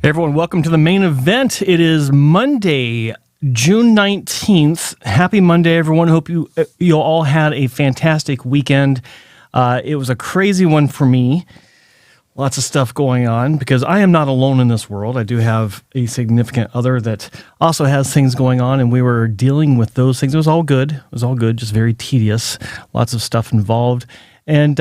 Hey everyone, welcome to the main event. It is Monday, June 19th. Happy Monday, everyone. Hope you all had a fantastic weekend. It was a crazy one for me. Lots of stuff going on because I am not alone in this world. I do have a significant other that also has things going on, and we were dealing with those things. It was all good. Just very tedious. Lots of stuff involved. And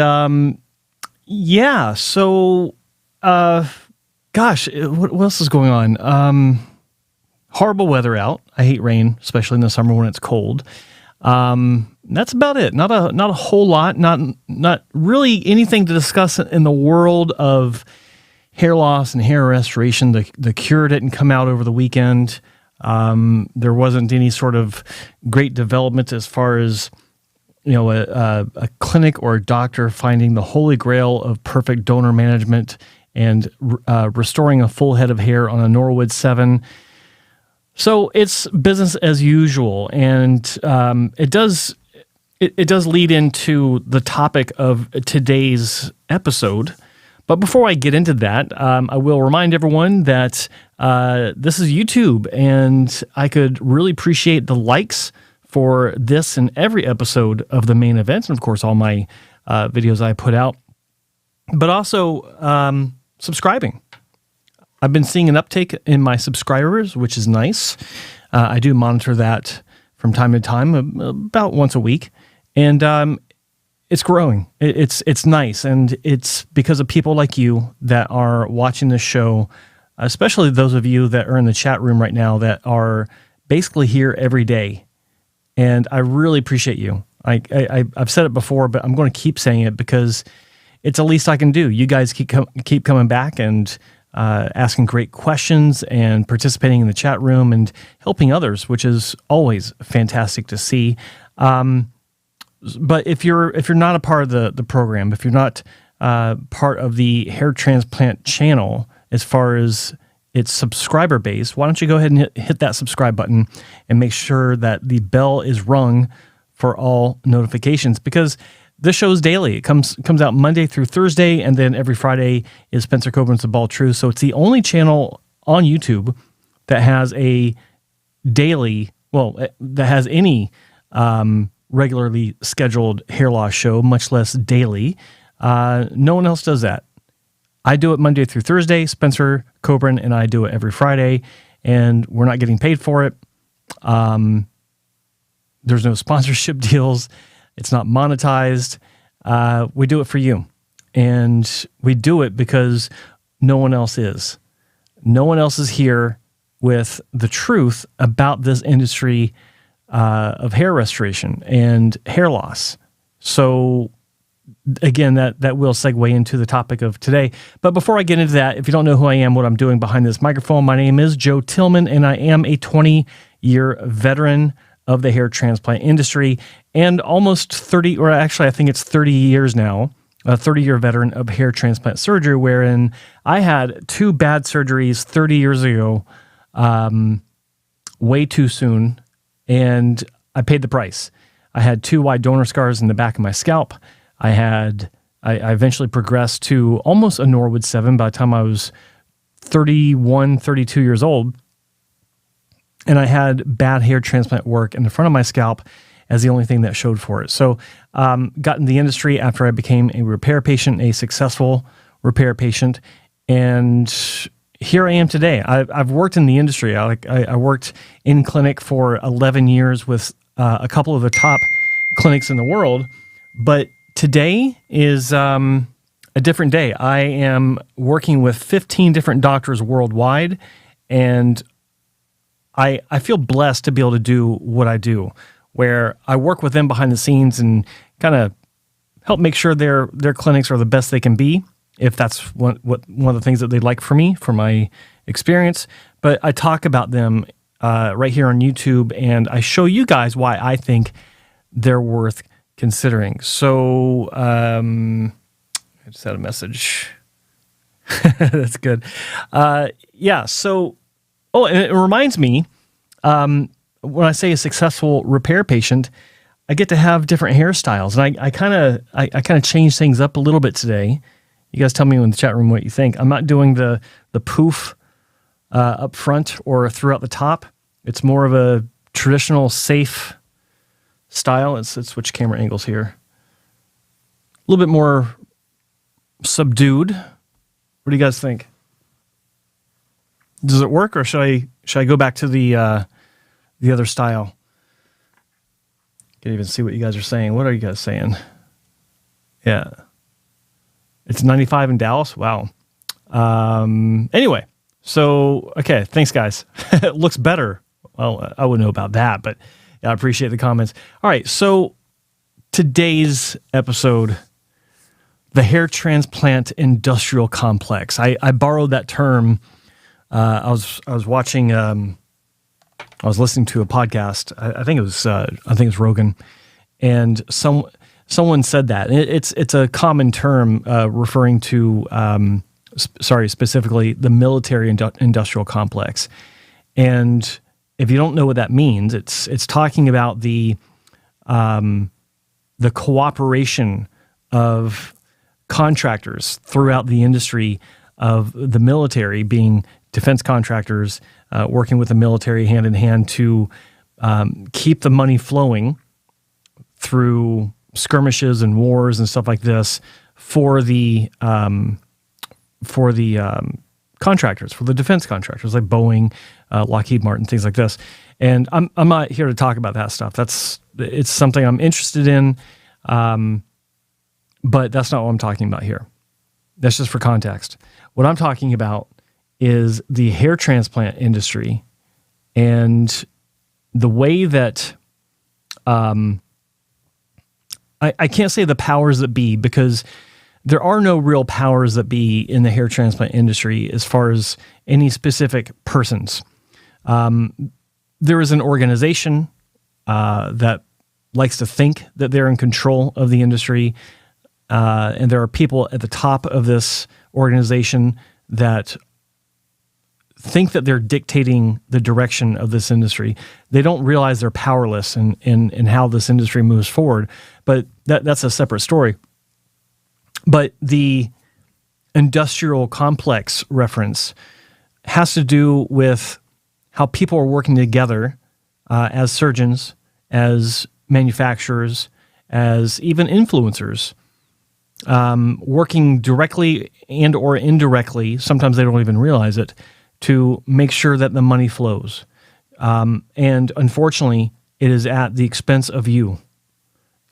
gosh, what else is going on? Horrible weather out. I hate rain, especially in the summer when it's cold. That's about it. Not a whole lot. Not really anything to discuss in the world of hair loss and hair restoration. The cure didn't come out over the weekend. There wasn't any sort of great development as far as a clinic or a doctor finding the holy grail of perfect donor management and restoring a full head of hair on a Norwood 7. So it's business as usual, and it does lead into the topic of today's episode. But before I get into that, I will remind everyone that this is YouTube, and I could really appreciate the likes for this and every episode of the main event, and of course all my videos I put out, but also subscribing. I've been seeing an uptake in my subscribers, which is nice. I do monitor that from time to time, about once a week, and it's growing. It's nice, and it's because of people like you that are watching this show, especially those of you that are in the chat room right now that are basically here every day, and I really appreciate you. I've said it before, but I'm going to keep saying it because it's the least I can do. You guys keep coming back and asking great questions and participating in the chat room and helping others, which is always fantastic to see. But if you're not a part of the program, if you're not part of the hair transplant channel as far as its subscriber base, why don't you go ahead and hit that subscribe button and make sure that the bell is rung for all notifications, because this show is daily. It comes out Monday through Thursday, and then every Friday is Spencer Coburn's The Ball True. So it's the only channel on YouTube that has a daily, that has any regularly scheduled hair loss show, much less daily. No one else does that. I do it Monday through Thursday. Spencer Coburn and I do it every Friday, and we're not getting paid for it. There's no sponsorship deals. It's not monetized. We do it for you. And we do it because no one else is. No one else is here with the truth about this industry of hair restoration and hair loss. So again, that will segue into the topic of today. But before I get into that, if you don't know who I am, what I'm doing behind this microphone, my name is Joe Tillman, and I am a 20-year veteran of the hair transplant industry, and almost 30, or actually I think it's 30 years now, a 30-year veteran of hair transplant surgery, wherein I had 2 bad surgeries 30 years ago, way too soon, and I paid the price. I had 2 wide donor scars in the back of my scalp. I eventually progressed to almost a Norwood 7 by the time I was 31, 32 years old. And I had bad hair transplant work in the front of my scalp as the only thing that showed for it. So got in the industry after I became a repair patient, a successful repair patient. And here I am today. I've worked in the industry. I worked in clinic for 11 years with a couple of the top clinics in the world. But today is a different day. I am working with 15 different doctors worldwide, and I feel blessed to be able to do what I do, where I work with them behind the scenes and kind of help make sure their clinics are the best they can be, if that's one of the things that they'd like for me, for my experience. But I talk about them right here on YouTube, and I show you guys why I think they're worth considering. So I just had a message. That's good. So... Oh, and it reminds me, when I say a successful repair patient, I get to have different hairstyles, and I kind of change things up a little bit today. You guys tell me in the chat room what you think. I'm not doing the poof up front or throughout the top. It's more of a traditional, safe style. Let's switch camera angles here. A little bit more subdued. What do you guys think? Does it work, or should I go back to the other style? Can't even see what you guys are saying. What are you guys saying? Yeah. It's 95 in Dallas. Wow. Anyway, so, okay. Thanks, guys. It looks better. Well, I wouldn't know about that, but yeah, I appreciate the comments. All right. So today's episode, the hair transplant industrial complex. I borrowed that term. I was watching, I was listening to a podcast. I think it was Rogan, and someone said that it's a common term referring to specifically the military industrial complex. And if you don't know what that means, it's talking about the cooperation of contractors throughout the industry of the military, being defense contractors, working with the military hand in hand to keep the money flowing through skirmishes and wars and stuff like this for the contractors, for the defense contractors like Boeing, Lockheed Martin, things like this. And I'm not here to talk about that stuff. It's something I'm interested in, but that's not what I'm talking about here. That's just for context. What I'm talking about is the hair transplant industry and the way that I can't say the powers that be, because there are no real powers that be in the hair transplant industry as far as any specific persons. There is an organization that likes to think that they're in control of the industry, and there are people at the top of this organization that think that they're dictating the direction of this industry. They don't realize they're powerless in how this industry moves forward, but that's a separate story. But the industrial complex reference has to do with how people are working together as surgeons, as manufacturers, as even influencers, working directly and or indirectly, sometimes they don't even realize it, to make sure that the money flows. And unfortunately, it is at the expense of you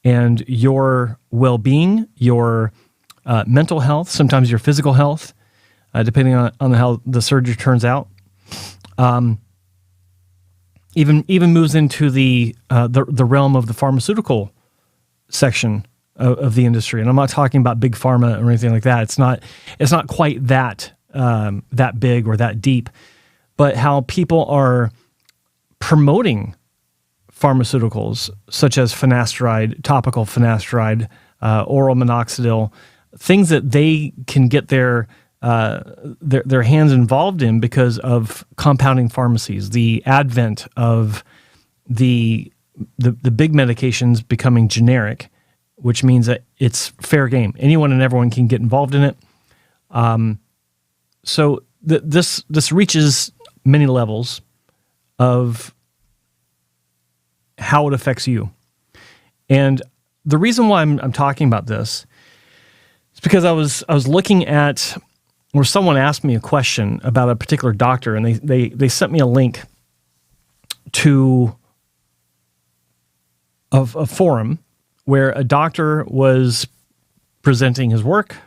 and your well-being, your mental health, sometimes your physical health, depending on how the surgery turns out. Even moves into the realm of the pharmaceutical section of the industry. And I'm not talking about big pharma or anything like that. It's not quite that big or that deep, but how people are promoting pharmaceuticals such as finasteride, topical finasteride, oral minoxidil, things that they can get their hands involved in because of compounding pharmacies, the advent of the big medications becoming generic, which means that it's fair game. Anyone and everyone can get involved in it. So this reaches many levels of how it affects you. And the reason why I'm talking about this is because I was looking at, or someone asked me a question about a particular doctor, and they sent me a link to a forum where a doctor was presenting his work,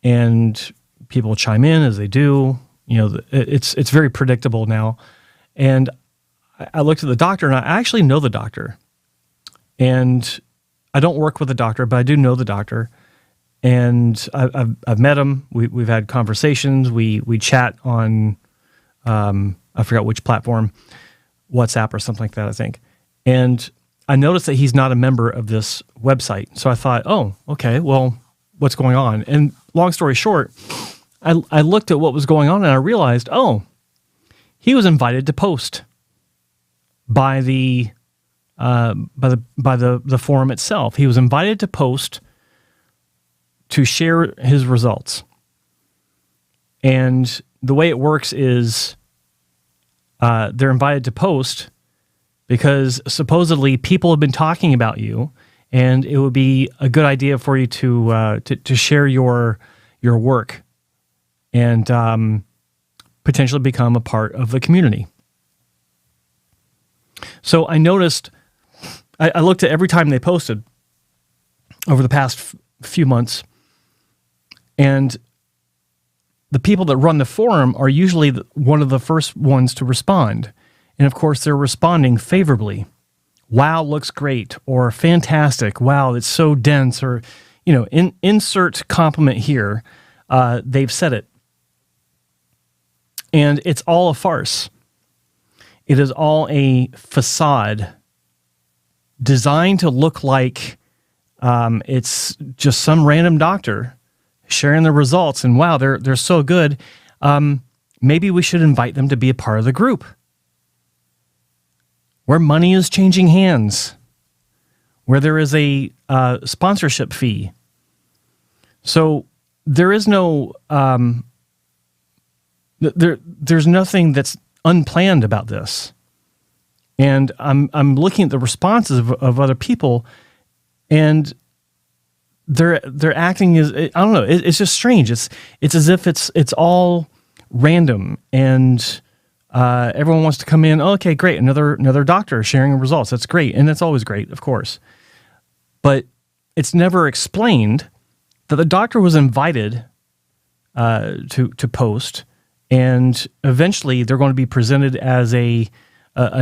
and people chime in as they do. You know, it's very predictable now. And I looked at the doctor, and I actually know the doctor. And I don't work with the doctor, but I do know the doctor. And I've met him. We've had conversations. We chat on I forgot which platform, WhatsApp or something like that, I think. And I noticed that he's not a member of this website. So I thought, oh, okay, well, what's going on? And long story short, I looked at what was going on, and I realized, oh, he was invited to post by the forum itself. He was invited to post to share his results. And the way it works is they're invited to post because supposedly people have been talking about you, and it would be a good idea for you to share your work and potentially become a part of the community. So I noticed, I looked at every time they posted over the past few months, and the people that run the forum are usually one of the first ones to respond. And of course, they're responding favorably. Wow, looks great, or fantastic. Wow, it's so dense, or, insert compliment here. They've said it. And it's all a farce. It is all a facade designed to look like it's just some random doctor sharing the results, and wow, they're so good. Maybe we should invite them to be a part of the group where money is changing hands, where there is a sponsorship fee. So there is no there's nothing that's unplanned about this. And I'm looking at the responses of other people, and they're acting as, I don't know, it's just strange. It's as if it's all random, and everyone wants to come in. Oh, okay, great, another doctor sharing results. That's great, and that's always great, of course. But it's never explained that the doctor was invited to post, and eventually they're going to be presented as a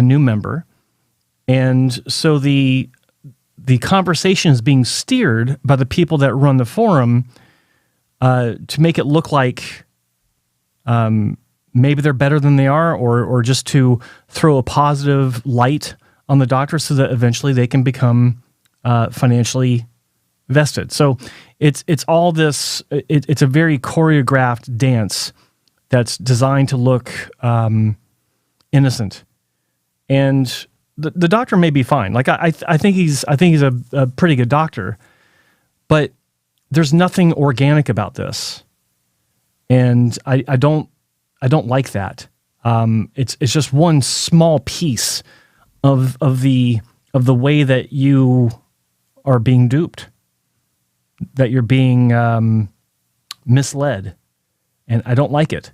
new member, and so the conversation is being steered by the people that run the forum to make it look like maybe they're better than they are, or just to throw a positive light on the doctor so that eventually they can become financially vested. So it's all this. It's a very choreographed dance that's designed to look innocent, and the doctor may be fine. Like I think he's a pretty good doctor, but there's nothing organic about this, and I don't like that. It's just one small piece of the way that you are being duped, that you're being misled, and I don't like it.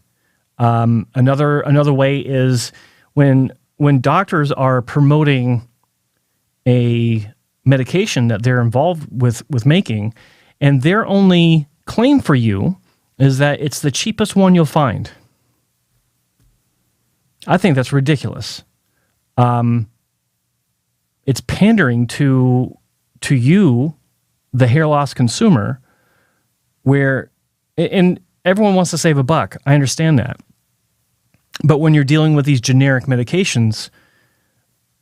Another way is when doctors are promoting a medication that they're involved with making, and their only claim for you is that it's the cheapest one you'll find. I think that's ridiculous. It's pandering to you, the hair loss consumer, and everyone wants to save a buck. I understand that. But when you're dealing with these generic medications,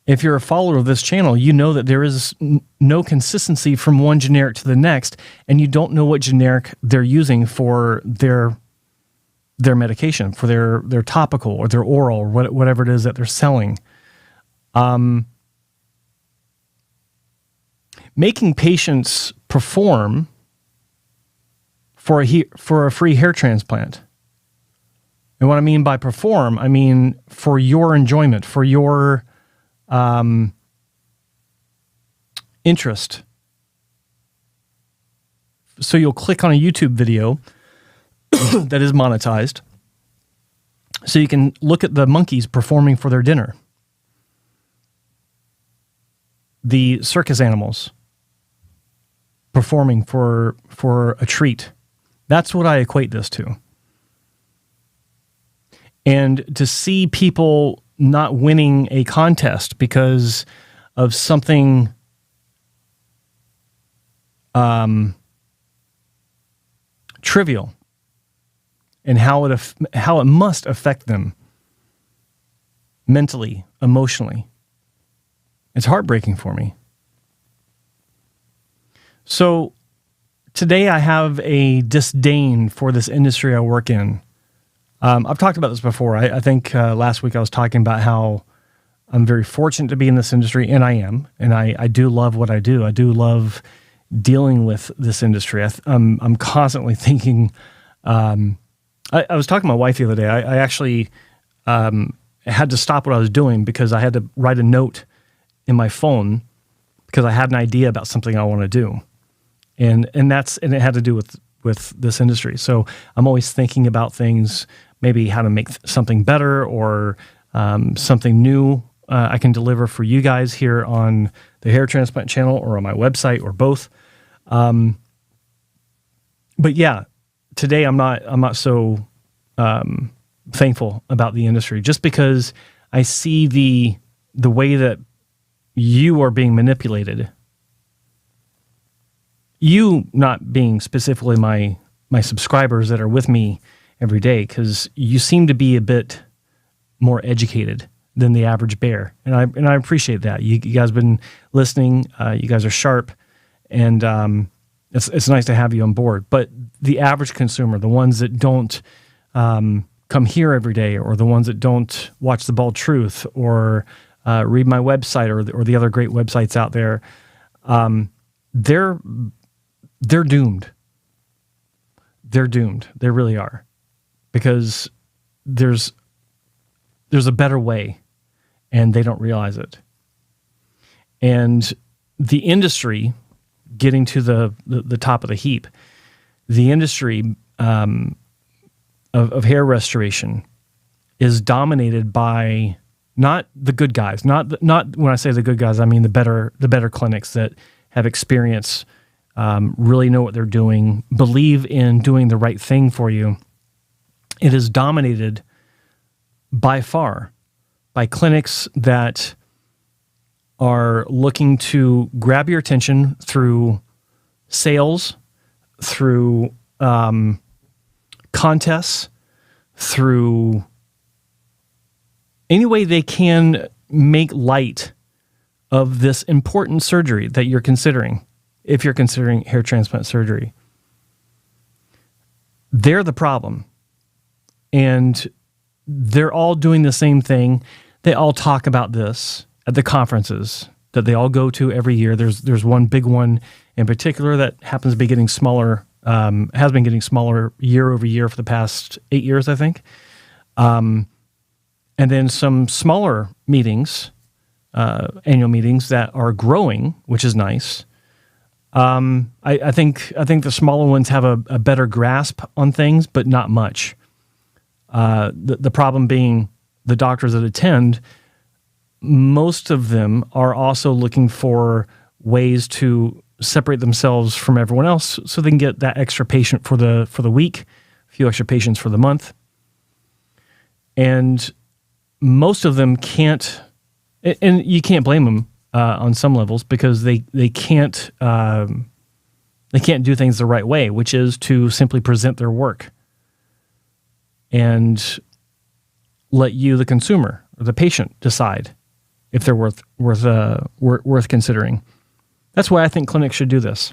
if you're a follower of this channel, you know that there is no consistency from one generic to the next, and you don't know what generic they're using for their medication, for their topical or their oral or whatever it is that they're selling. Making patients perform for a free hair transplant. And what I mean by perform, I mean for your enjoyment, for your interest. So you'll click on a YouTube video that is monetized, so you can look at the monkeys performing for their dinner, the circus animals performing for a treat. That's what I equate this to. And to see people not winning a contest because of something trivial, and how it must affect them mentally, emotionally, it's heartbreaking for me. So today I have a disdain for this industry I work in. I've talked about this before. I think last week I was talking about how I'm very fortunate to be in this industry, and I am. And I do love what I do. I do love dealing with this industry. I'm constantly thinking. I was talking to my wife the other day. I actually had to stop what I was doing because I had to write a note in my phone because I had an idea about something I want to do. And it had to do with this industry. So I'm always thinking about things, maybe how to make something better or something new I can deliver for you guys here on the Hair Transplant channel or on my website or both. But yeah, today I'm not so thankful about the industry just because I see the way that you are being manipulated. You not being specifically my subscribers that are with me every day, because you seem to be a bit more educated than the average bear, and I appreciate that. You guys have been listening. You guys are sharp, and it's nice to have you on board. But the average consumer, the ones that don't come here every day, or the ones that don't watch The Bald Truth, or read my website, or the other great websites out there, they're doomed. They're doomed. They really are, because there's a better way, and they don't realize it. And the industry, getting to the top of the heap, the industry of hair restoration is dominated by not the good guys. Not when I say the good guys, I mean the better clinics that have experience, really know what they're doing, believe in doing the right thing for you. It is dominated by far by clinics that are looking to grab your attention through sales, through contests, through any way they can make light of this important surgery that you're considering, if you're considering hair transplant surgery. They're the problem. And they're all doing the same thing. They all talk about this at the conferences that they all go to every year. There's one big one in particular that happens to be getting smaller, has been getting smaller year over year for the past 8 years, I think. And then some smaller meetings, annual meetings that are growing, which is nice. I think the smaller ones have a better grasp on things, but not much. The problem being the doctors that attend, most of them are also looking for ways to separate themselves from everyone else so they can get that extra patient for the week, a few extra patients for the month. And most of them can't, and you can't blame them on some levels, because they can't do things the right way, which is to simply present their work and let you, the consumer or the patient, decide if they're worth considering. That's why I think clinics should do this.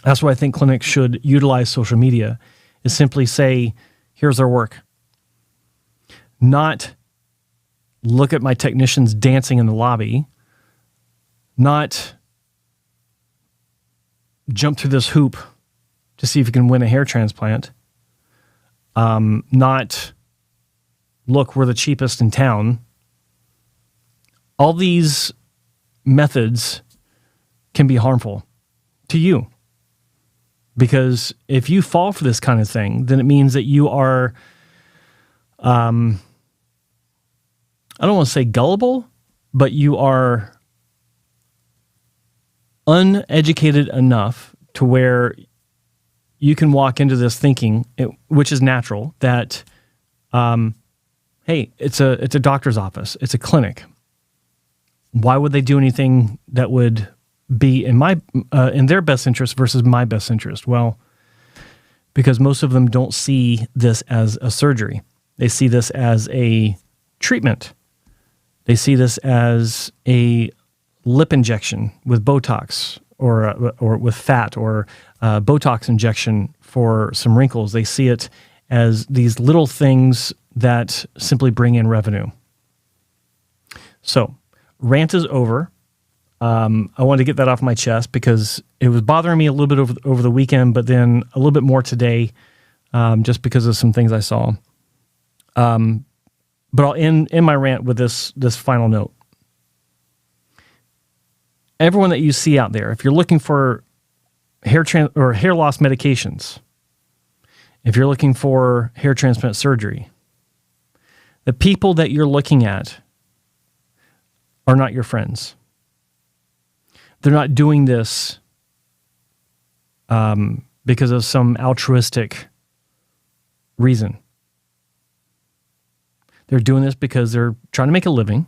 That's why I think clinics should utilize social media, is simply say, here's our work. Not look at my technicians dancing in the lobby, not jump through this hoop to see if you can win a hair transplant. Not look, we're the cheapest in town. All these methods can be harmful to you, because if you fall for this kind of thing, then it means that you are, I don't want to say gullible, but you are uneducated enough to where you can walk into this thinking, which is natural, that, hey, it's a doctor's office, it's a clinic. Why would they do anything that would be in their best interest versus my best interest? Well, because most of them don't see this as a surgery. They see this as a treatment. They see this as a lip injection with Botox, or with fat, or Botox injection for some wrinkles. They see it as these little things that simply bring in revenue. So, rant is over. I wanted to get that off my chest because it was bothering me a little bit over the weekend, but then a little bit more today, just because of some things I saw. But I'll end my rant with this final note. Everyone that you see out there, if you're looking for hair loss medications, if you're looking for hair transplant surgery, the people that you're looking at are not your friends. They're not doing this because of some altruistic reason. They're doing this because they're trying to make a living,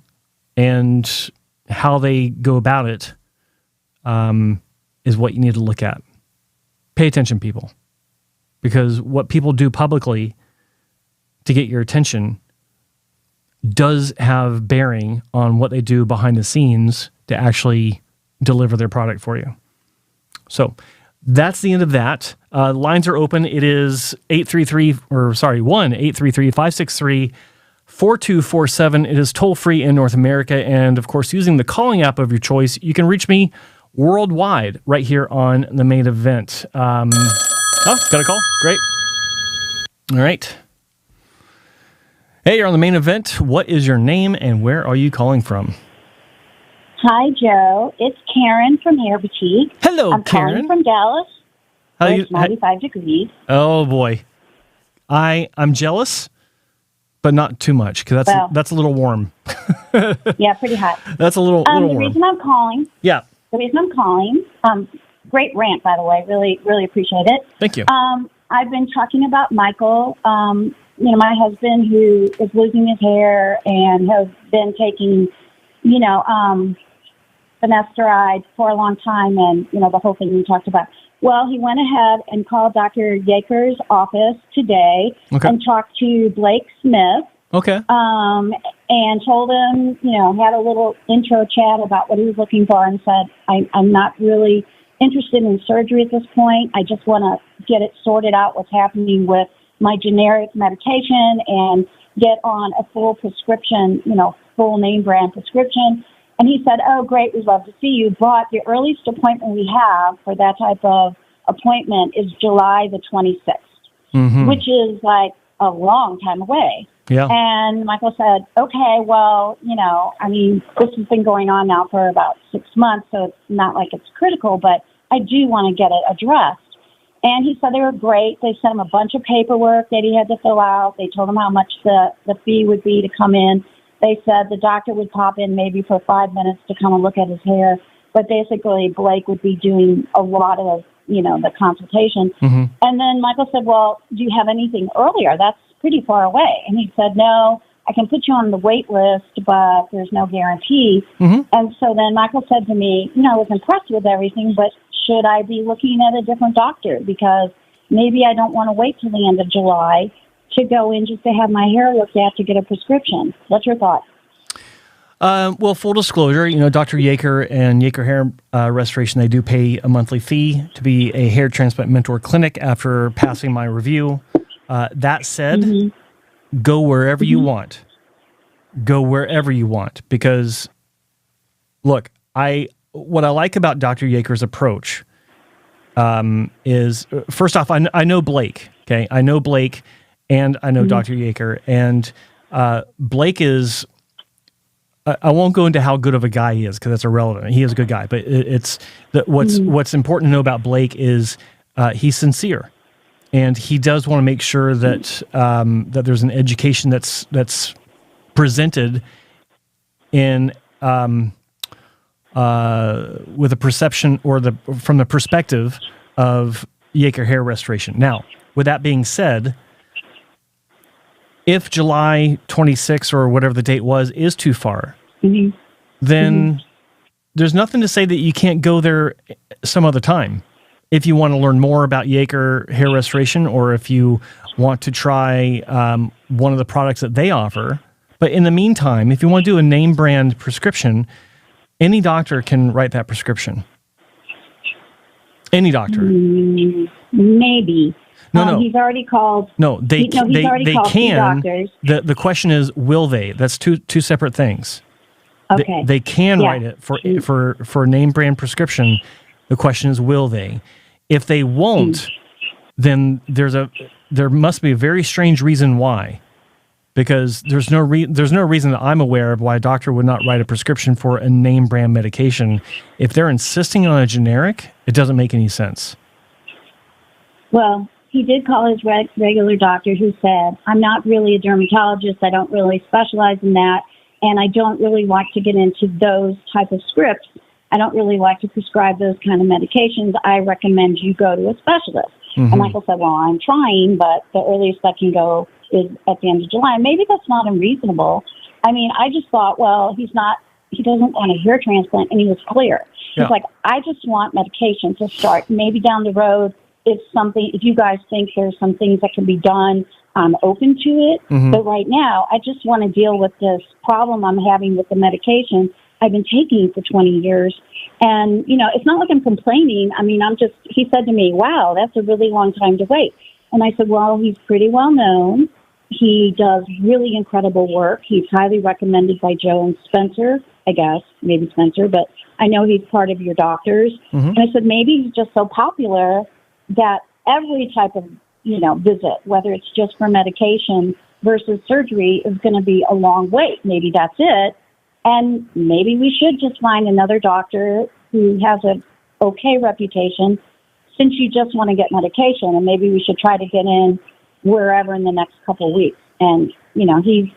and how they go about it is what you need to look at. Pay attention, people, because what people do publicly to get your attention does have bearing on what they do behind the scenes to actually deliver their product for you. So that's the end of that. Lines are open. It is 1-833-563-4247. It is toll free in North America. And of course, using the calling app of your choice, you can reach me worldwide right here on the main event. Got a call. Great. All right. Hey, you're on the main event. What is your name and where are you calling from? Hi, Joe. It's Karen from Hair Boutique. Hello, I'm Karen. calling from Dallas. It's 95 degrees. Oh, boy. I'm jealous, but not too much, because that's a little warm. Yeah, pretty hot. That's a little warm. The reason I'm calling. Yeah. The reason I'm calling. Great rant, by the way. Really, really appreciate it. Thank you. I've been talking about Michael. My husband who is losing his hair and has been taking, finasteride for a long time, and the whole thing we talked about. Well, he went ahead and called Dr. Yeager's office today and talked to Blake Smith. Okay. And told him, had a little intro chat about what he was looking for, and said, I'm not really interested in surgery at this point. I just want to get it sorted out, what's happening with my generic medication, and get on a full prescription, full name brand prescription. And he said, oh, great, we'd love to see you. But the earliest appointment we have for that type of appointment is July the 26th, which is like a long time away. Yeah. And Michael said, okay, well, this has been going on now for about 6 months, so it's not like it's critical, but I do want to get it addressed. And he said they were great. They sent him a bunch of paperwork that he had to fill out. They told him how much the fee would be to come in. They said the doctor would pop in maybe for 5 minutes to come and look at his hair. But basically, Blake would be doing a lot of, the consultation. And then Michael said, well, do you have anything earlier? That's pretty far away. And he said, no, I can put you on the wait list, but there's no guarantee. And so then Michael said to me, I was impressed with everything, but should I be looking at a different doctor? Because maybe I don't want to wait till the end of July to go in just to have my hair looked at to get a prescription. What's your thought? Well, full disclosure, Dr. Yeager and Yeager Hair Restoration, they do pay a monthly fee to be a hair transplant mentor clinic after passing my review. That said, go wherever you want. Go wherever you want. Because, look, what I like about Dr. Yeager's approach is, first off, I know Blake, okay? I know Blake, and I know Dr. Yeager. And Blake is... I won't go into how good of a guy he is because that's irrelevant. He is a good guy, but what's important to know about Blake is he's sincere, and he does want to make sure that that there's an education that's presented in with a perception or from the perspective of Yeager Hair Restoration. Now, with that being said, if July 26th or whatever the date was is too far, then there's nothing to say that you can't go there some other time. If you want to learn more about Yeager Hair Restoration, or if you want to try one of the products that they offer. But in the meantime, if you want to do a name brand prescription, any doctor can write that prescription. Any doctor. Maybe. No. He's already called. No, they can. The question is, will they? That's two separate things. Okay. They can write it for a name brand prescription. The question is, will they? If they won't, then there must be a very strange reason why. because there's no reason that I'm aware of why a doctor would not write a prescription for a name brand medication. If they're insisting on a generic, it doesn't make any sense. Well, he did call his regular doctor, who said, I'm not really a dermatologist. I don't really specialize in that. And I don't really like to get into those type of scripts. I don't really like to prescribe those kind of medications. I recommend you go to a specialist. Mm-hmm. And Michael said, well, I'm trying, but the earliest I can go is at the end of July. Maybe that's not unreasonable. I mean, I just thought, well, he doesn't want a hair transplant, and he was clear. Yeah. He's like, I just want medication to start. Maybe down the road, if you guys think there's some things that can be done, I'm open to it. Mm-hmm. But right now, I just want to deal with this problem I'm having with the medication I've been taking for 20 years. And, it's not like I'm complaining. I mean, he said to me, wow, that's a really long time to wait. And I said, well, he's pretty well known. He does really incredible work. He's highly recommended by Joe and Spencer, I guess, maybe Spencer, but I know he's part of your doctors. Mm-hmm. And I said, maybe he's just so popular that every type of, visit, whether it's just for medication versus surgery, is going to be a long wait. Maybe that's it. And maybe we should just find another doctor who has an okay reputation, since you just want to get medication, and maybe we should try to get in wherever in the next couple of weeks. And, he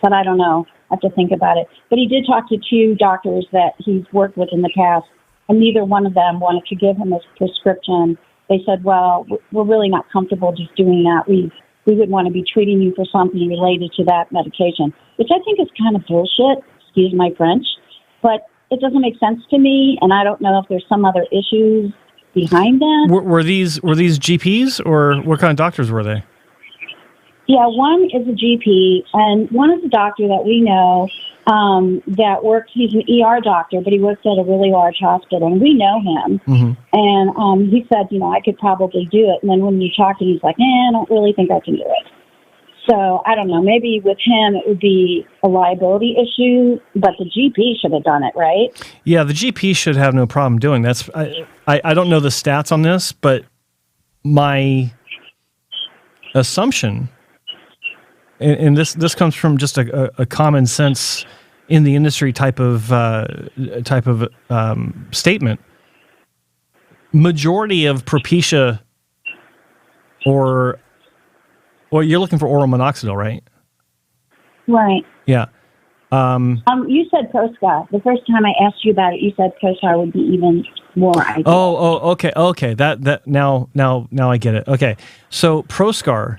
said, I don't know, I have to think about it. But he did talk to 2 doctors that he's worked with in the past, and neither one of them wanted to give him a prescription. They said, well, we're really not comfortable just doing that. We would want to be treating you for something related to that medication, which I think is kind of bullshit, excuse my French, but it doesn't make sense to me, and I don't know if there's some other issues behind that. Were these GPs, or what kind of doctors were they? Yeah, one is a GP, and one is a doctor that we know that works. He's an ER doctor, but he works at a really large hospital, and we know him. Mm-hmm. And he said, I could probably do it. And then when you talk to him, he's like, I don't really think I can do it. So I don't know. Maybe with him it would be a liability issue, but the GP should have done it, right? Yeah, the GP should have no problem doing that. I don't know the stats on this, but my assumption, and this comes from just a common sense in the industry type of statement. Majority of Propecia, or you're looking for oral minoxidil, right? Right. Yeah. You said Proscar. The first time I asked you about it, you said Proscar would be even more ideal. Oh, okay. That now I get it. Okay, so Proscar,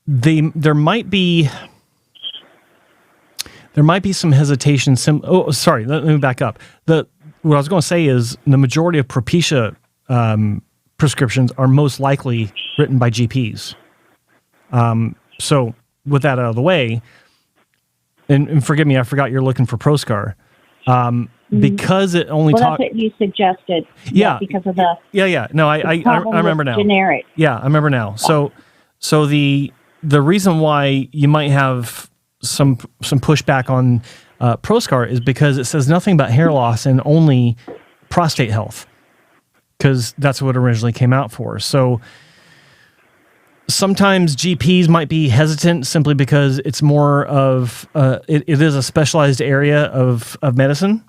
there might be some hesitation. Let me back up. What I was going to say is the majority of Propecia prescriptions are most likely written by GPs. So with that out of the way, and forgive me, I forgot you're looking for Proscar. Because it only that's what you suggested. Yeah. Because of the No, I remember now. Generic. Yeah, I remember now. So the reason why you might have some pushback on Proscar is because it says nothing about hair loss and only prostate health, because that's what it originally came out for. So sometimes GPs might be hesitant simply because it's more of it is a specialized area of medicine.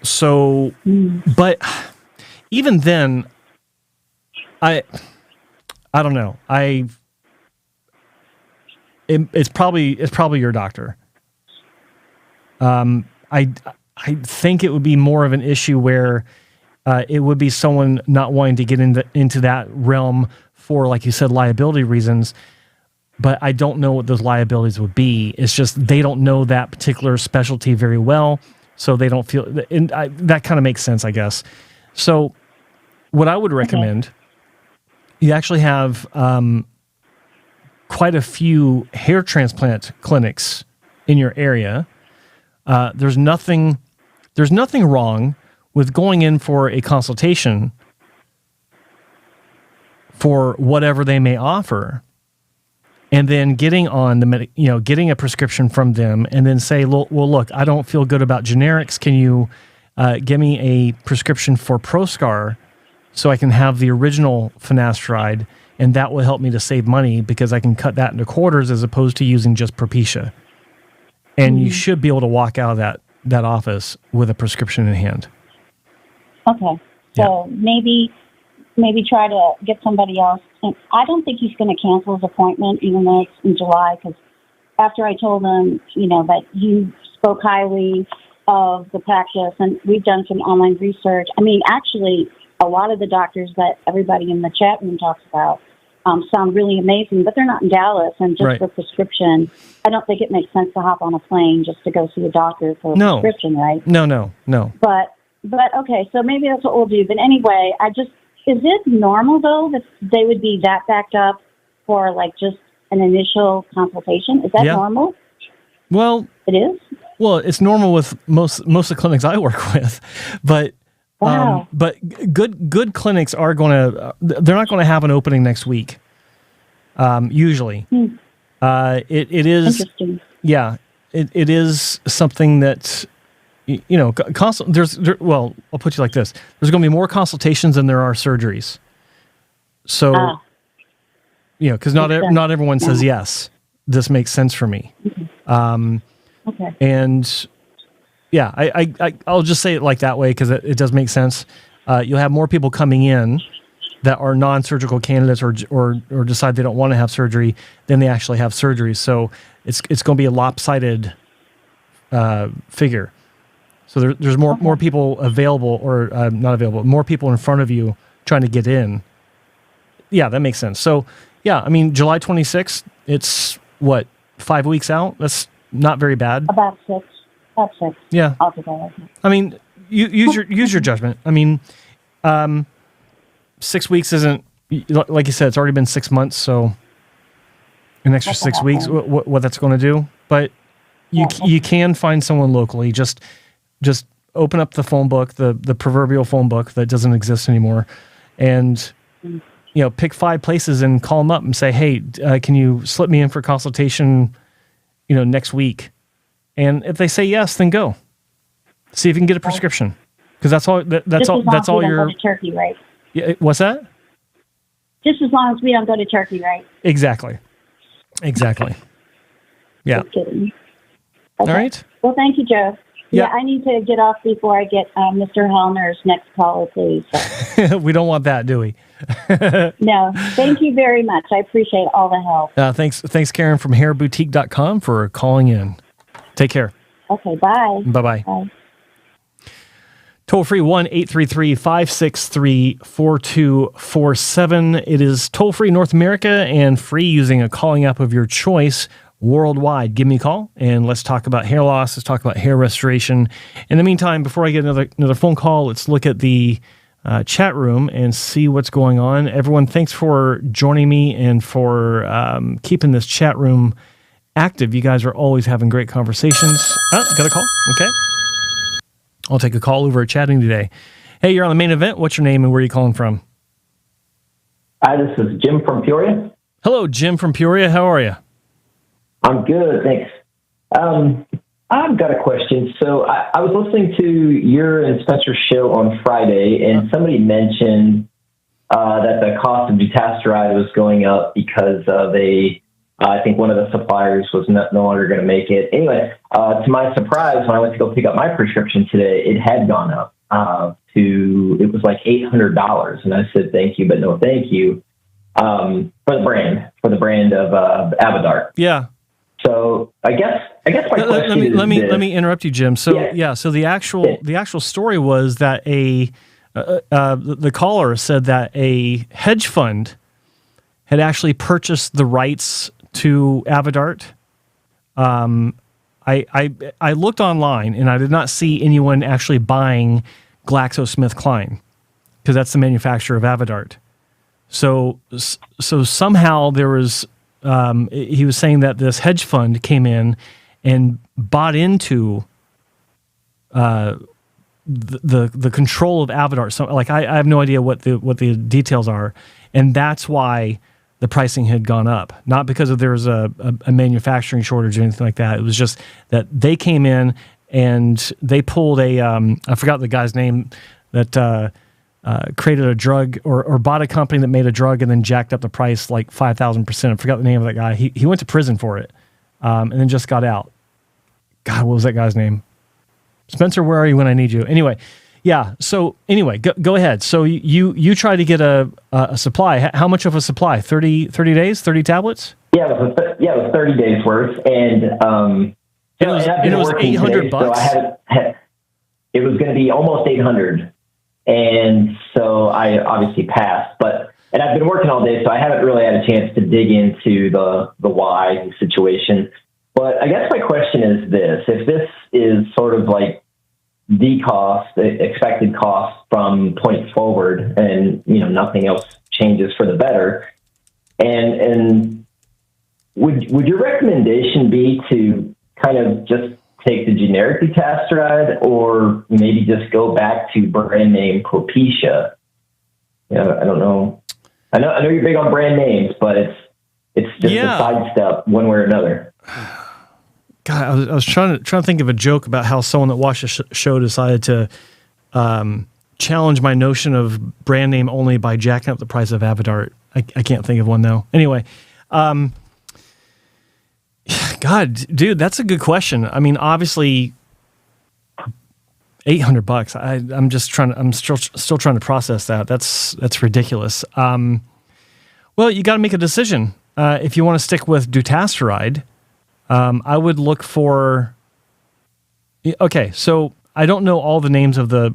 So, but even then, I don't know. It's probably your doctor. I think it would be more of an issue where it would be someone not wanting to get into that realm for, like you said, liability reasons. But I don't know what those liabilities would be. It's just they don't know that particular specialty very well, so they don't feel. And that kind of makes sense, I guess. So, what I would recommend, you actually have quite a few hair transplant clinics in your area. There's nothing wrong with going in for a consultation for whatever they may offer, and then getting on getting a prescription from them, and then say, well, look, I don't feel good about generics. Can you give me a prescription for Proscar so I can have the original finasteride and that will help me to save money because I can cut that into quarters as opposed to using just Propecia. And you should be able to walk out of that office with a prescription in hand. Okay. So maybe try to get somebody else. And I don't think he's going to cancel his appointment, even though it's in July, because after I told him, that you spoke highly of the practice, and we've done some online research. I mean, actually, a lot of the doctors that everybody in the chat room talks about sound really amazing, but they're not in Dallas, and just for prescription, I don't think it makes sense to hop on a plane just to go see a doctor for a prescription, right? No. But okay, so maybe that's what we'll do. But anyway, is it normal, though, that they would be that backed up for, just an initial consultation? Is that normal? Well, it is? Well, it's normal with most of the clinics I work with, but but good clinics are they're not going to have an opening next week. Usually, it is interesting. Yeah, it is something that well, I'll put you like this: there's going to be more consultations than there are surgeries. So, because not everyone says yes. This makes sense for me. Okay. And I'll just say it like that way because it does make sense. You'll have more people coming in that are non-surgical candidates or decide they don't want to have surgery than they actually have surgery. So it's going to be a lopsided figure. So there's more people available or not available, more people in front of you trying to get in. Yeah, that makes sense. So I mean, July 26th, it's what, 5 weeks out? That's not very bad. About six. Yeah. Altogether. I mean, use your judgment. I mean, 6 weeks isn't, like you said, it's already been 6 months, so an extra 6 weeks, what that's going to do. But you can find someone locally. Just open up the phone book, the proverbial phone book that doesn't exist anymore, and pick 5 places and call them up and say, hey, can you slip me in for consultation, next week? And if they say yes, then go. See if you can get a prescription. Because that's all your... Go to Turkey, right? Yeah, what's that? Just as long as we don't go to Turkey, right? Exactly. Yeah. Just kidding. Okay. All right. Well, thank you, Joe. Yeah, I need to get off before I get Mr. Hellner's next caller, please. We don't want that, do we? No. Thank you very much. I appreciate all the help. Thanks, Karen from hairboutique.com for calling in. Take care. Okay, bye. Bye-bye. Bye. Toll free 1-833-563-4247. It is toll free North America and free using a calling app of your choice worldwide. Give me a call and let's talk about hair loss. Let's talk about hair restoration. In the meantime, before I get another phone call, let's look at the chat room and see what's going on. Everyone, thanks for joining me and for keeping this chat room active. You guys are always having great conversations. Got a call? Okay. I'll take a call over at chatting today. Hey, you're on the main event. What's your name and where are you calling from? Hi, this is Jim from Peoria. Hello, Jim from Peoria. How are you? I'm good, thanks. I've got a question. So I was listening to your and Spencer's show on Friday, and somebody mentioned that the cost of dutasteride was going up because of I think one of the suppliers was no longer going to make it. Anyway, to my surprise, when I went to go pick up my prescription today, it had gone up it was like $800. And I said, thank you, but no thank you, for the brand of Avodart. Yeah. So I guess my question is let me interrupt you, Jim. So so the actual story was that the caller said that a hedge fund had actually purchased the rights to Avodart. I looked online and I did not see anyone actually buying GlaxoSmithKline because that's the manufacturer of Avodart. So somehow there was. He was saying that this hedge fund came in and bought into the control of Avodart. So, I have no idea what the details are, and that's why the pricing had gone up. Not because there was a manufacturing shortage or anything like that. It was just that they came in and they pulled I forgot the guy's name that created a drug or bought a company that made a drug and then jacked up the price like 5,000%. I forgot the name of that guy. He went to prison for it and then just got out. God, what was that guy's name? Spencer, where are you when I need you? Anyway, yeah. So anyway, go ahead. So you try to get a supply. How much of a supply? 30 days, 30 tablets? Yeah, it was 30 days worth. And it was $800. So it was going to be almost 800. And so I obviously passed, and I've been working all day, so I haven't really had a chance to dig into the why situation. But I guess my question is this: if this is sort of like the expected cost from point forward, and nothing else changes for the better, and would your recommendation be to kind of just take the generic dutasteride, or maybe just go back to brand name Propecia? I don't know. I know you're big on brand names, but it's just a sidestep one way or another. God, I was trying to think of a joke about how someone that watched the show decided to challenge my notion of brand name only by jacking up the price of Avodart. I can't think of one though. Anyway, God, dude, that's a good question. I mean, obviously, $800. I'm still trying to process that. That's ridiculous. Well, you got to make a decision. If you want to stick with dutasteride, I would look for. Okay, so I don't know all the names of the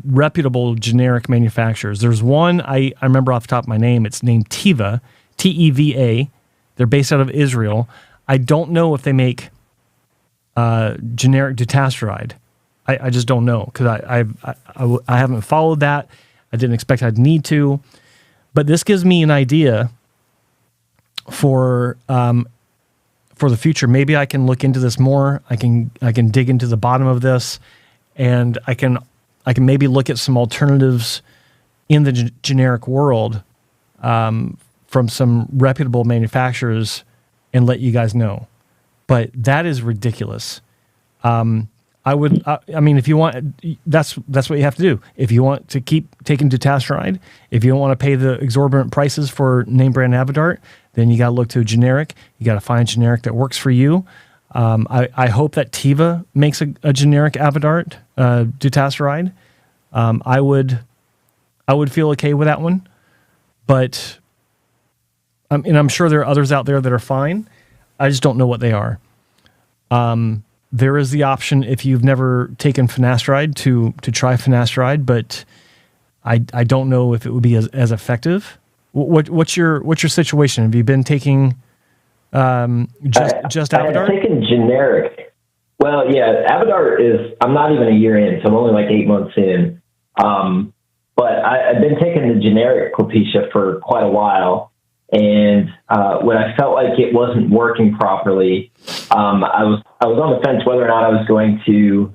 reputable generic manufacturers. There's one I remember off the top of my name. It's named Teva, Teva. They're based out of Israel. I don't know if they make generic dutasteride. I just don't know because I haven't followed that. I didn't expect I'd need to, but this gives me an idea for the future. Maybe I can look into this more. I can dig into the bottom of this, and I can maybe look at some alternatives in the generic world from some reputable manufacturers and let you guys know. But that is ridiculous. I mean, if you want, that's what you have to do. If you want to keep taking dutasteride, if you don't want to pay the exorbitant prices for name brand Avodart, then you got to look to a generic. You got to find a generic that works for you. I hope that Teva makes a generic Avodart dutasteride. I would feel okay with that one, but and I'm sure there are others out there that are fine. I just don't know what they are. There is the option if you've never taken finasteride to try finasteride, but I don't know if it would be as effective. What's your situation? Have you been taking just Avodart? I've taken generic. Well, yeah, Avodart I'm not even a year in, so I'm only like 8 months in. But I've been taking the generic Propecia for quite a while. And when I felt like it wasn't working properly, I was on the fence whether or not I was going to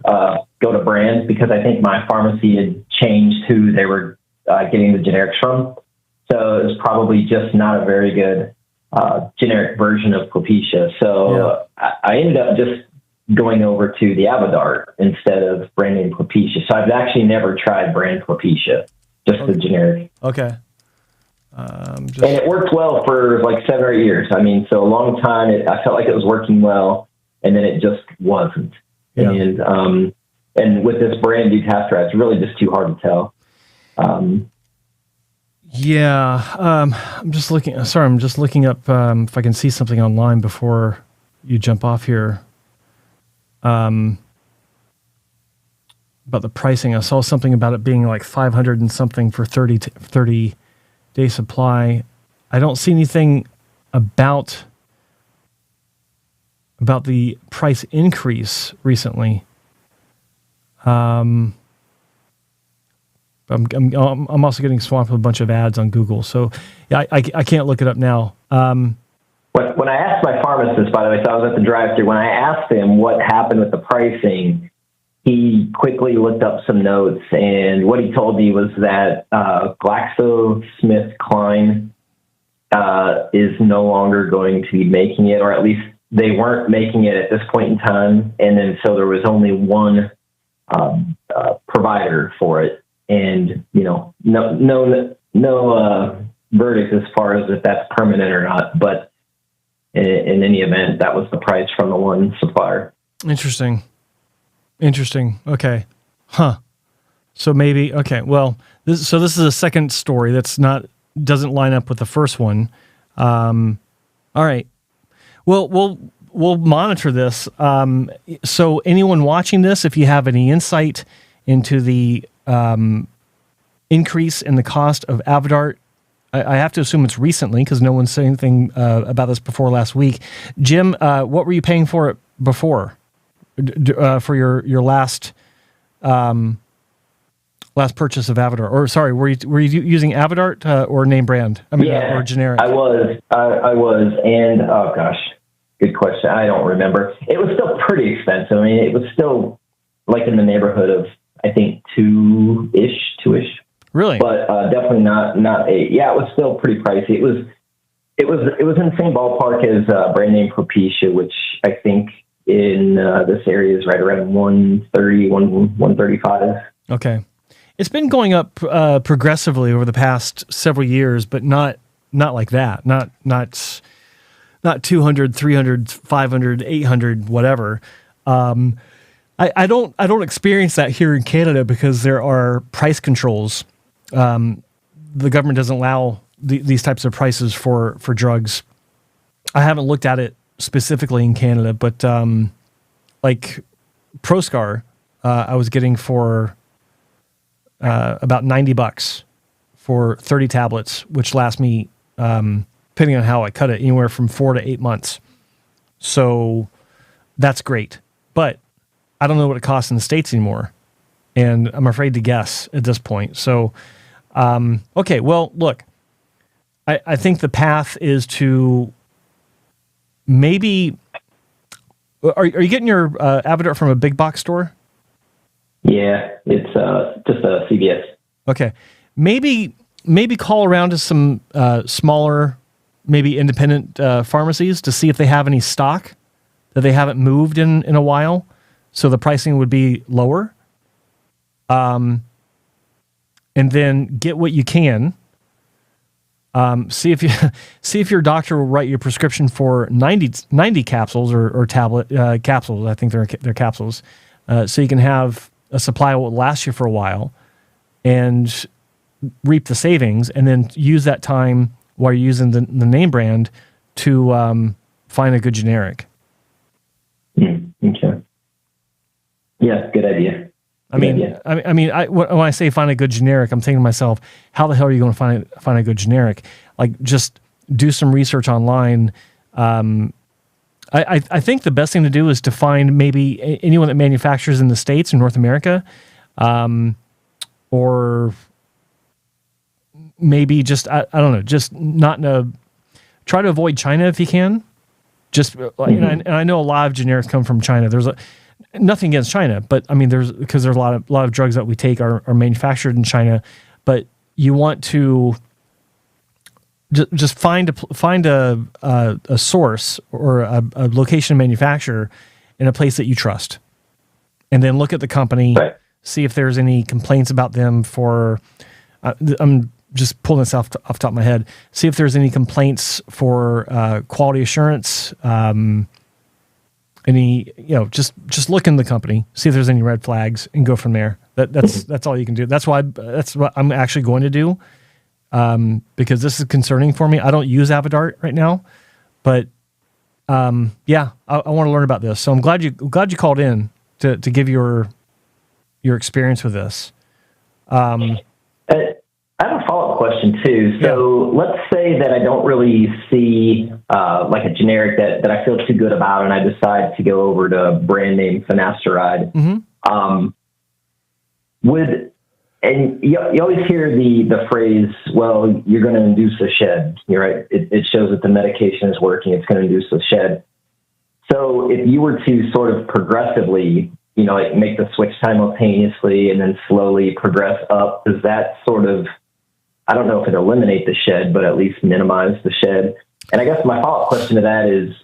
go to brands, because I think my pharmacy had changed who they were getting the generics from. So it was probably just not a very good generic version of Propecia. So I ended up just going over to the Avodart instead of brand name Propecia. So I've actually never tried brand Propecia, just the generic. Okay. And it worked well for like 7 or 8 years. I mean, so a long time. I felt like it was working well, and then it just wasn't. Yeah. And with this brand dutasteride, it's really just too hard to tell. I'm just looking. Sorry, I'm just looking up if I can see something online before you jump off here. About the pricing, I saw something about it being like 500 and something for 30 day supply. I don't see anything about the price increase recently. I'm also getting swamped with a bunch of ads on Google, so yeah, I can't look it up now. When I asked my pharmacist, by the way, so I was at the drive-thru, when I asked him what happened with the pricing, he quickly looked up some notes, and what he told me was that GlaxoSmithKline is no longer going to be making it, or at least they weren't making it at this point in time. And then so there was only one provider for it. and, no verdict as far as if that's permanent or not. But in any event, that was the price from the one supplier. Interesting. Okay. Huh. So maybe, okay. Well, this is a second story doesn't line up with the first one. All right. Well, we'll monitor this. So anyone watching this, if you have any insight into the increase in the cost of Avodart, I have to assume it's recently because no one said anything about this before last week. Jim, what were you paying for it before? For your last purchase of Avodart? Or sorry, were you using Avodart or name brand? Or generic? I was, and oh gosh, good question. I don't remember. It was still pretty expensive. I mean, it was still like in the neighborhood of, I think, two-ish. Really? But definitely not 8. Yeah, it was still pretty pricey. It was in the same ballpark as brand name Propecia, which I think in this area is right around 130, 135. Okay. It's been going up progressively over the past several years, but not like that. Not 200, 300, 500, 800, whatever. I don't experience that here in Canada because there are price controls. The government doesn't allow these types of prices for drugs. I haven't looked at it specifically in Canada, but like Proscar, I was getting for about $90 for 30 tablets, which last me, depending on how I cut it, anywhere from 4 to 8 months. So that's great. But I don't know what it costs in the States anymore. And I'm afraid to guess at this point. So, okay, well, look, I think the path is to maybe, are you getting your Avodart from a big box store? Yeah, it's just a CVS. Okay. Maybe call around to some smaller, maybe independent pharmacies to see if they have any stock that they haven't moved in a while, so the pricing would be lower. And then get what you can. See if your doctor will write you a prescription for 90 capsules or tablet capsules. I think they're capsules, so you can have a supply that will last you for a while, and reap the savings, and then use that time while you're using the name brand to find a good generic. Okay. Yeah, good idea. When I say find a good generic, I'm thinking to myself, how the hell are you going to find a good generic? Like, just do some research online. I think the best thing to do is to find maybe anyone that manufactures in the States or North America, or maybe just, I don't know, just not try to avoid China if you can. Just, and I know a lot of generics come from China. There's nothing against China, but I mean, there's a lot of drugs that we take are manufactured in China, but you want to just find a source or a location of manufacturer in a place that you trust, and then look at the company, right. See if there's any complaints about them for. I'm just pulling this off the top of my head. See if there's any complaints for quality assurance. Just look in the company, see if there's any red flags, and go from there. That's all you can do. That's what I'm actually going to do, because this is concerning for me. I don't use Avodart right now, but I want to learn about this. So I'm glad you called in to give your experience with this. I have a follow-up question too. So let's say that I don't really see like a generic that I feel too good about, and I decide to go over to brand name finasteride. Mm-hmm. And you always hear the phrase, well, you're going to induce a shed. You're right. It shows that the medication is working. It's going to induce a shed. So if you were to sort of progressively, like make the switch simultaneously and then slowly progress up, does that sort of, I don't know if it eliminate the shed, but at least minimize the shed? And I guess my follow-up question to that is,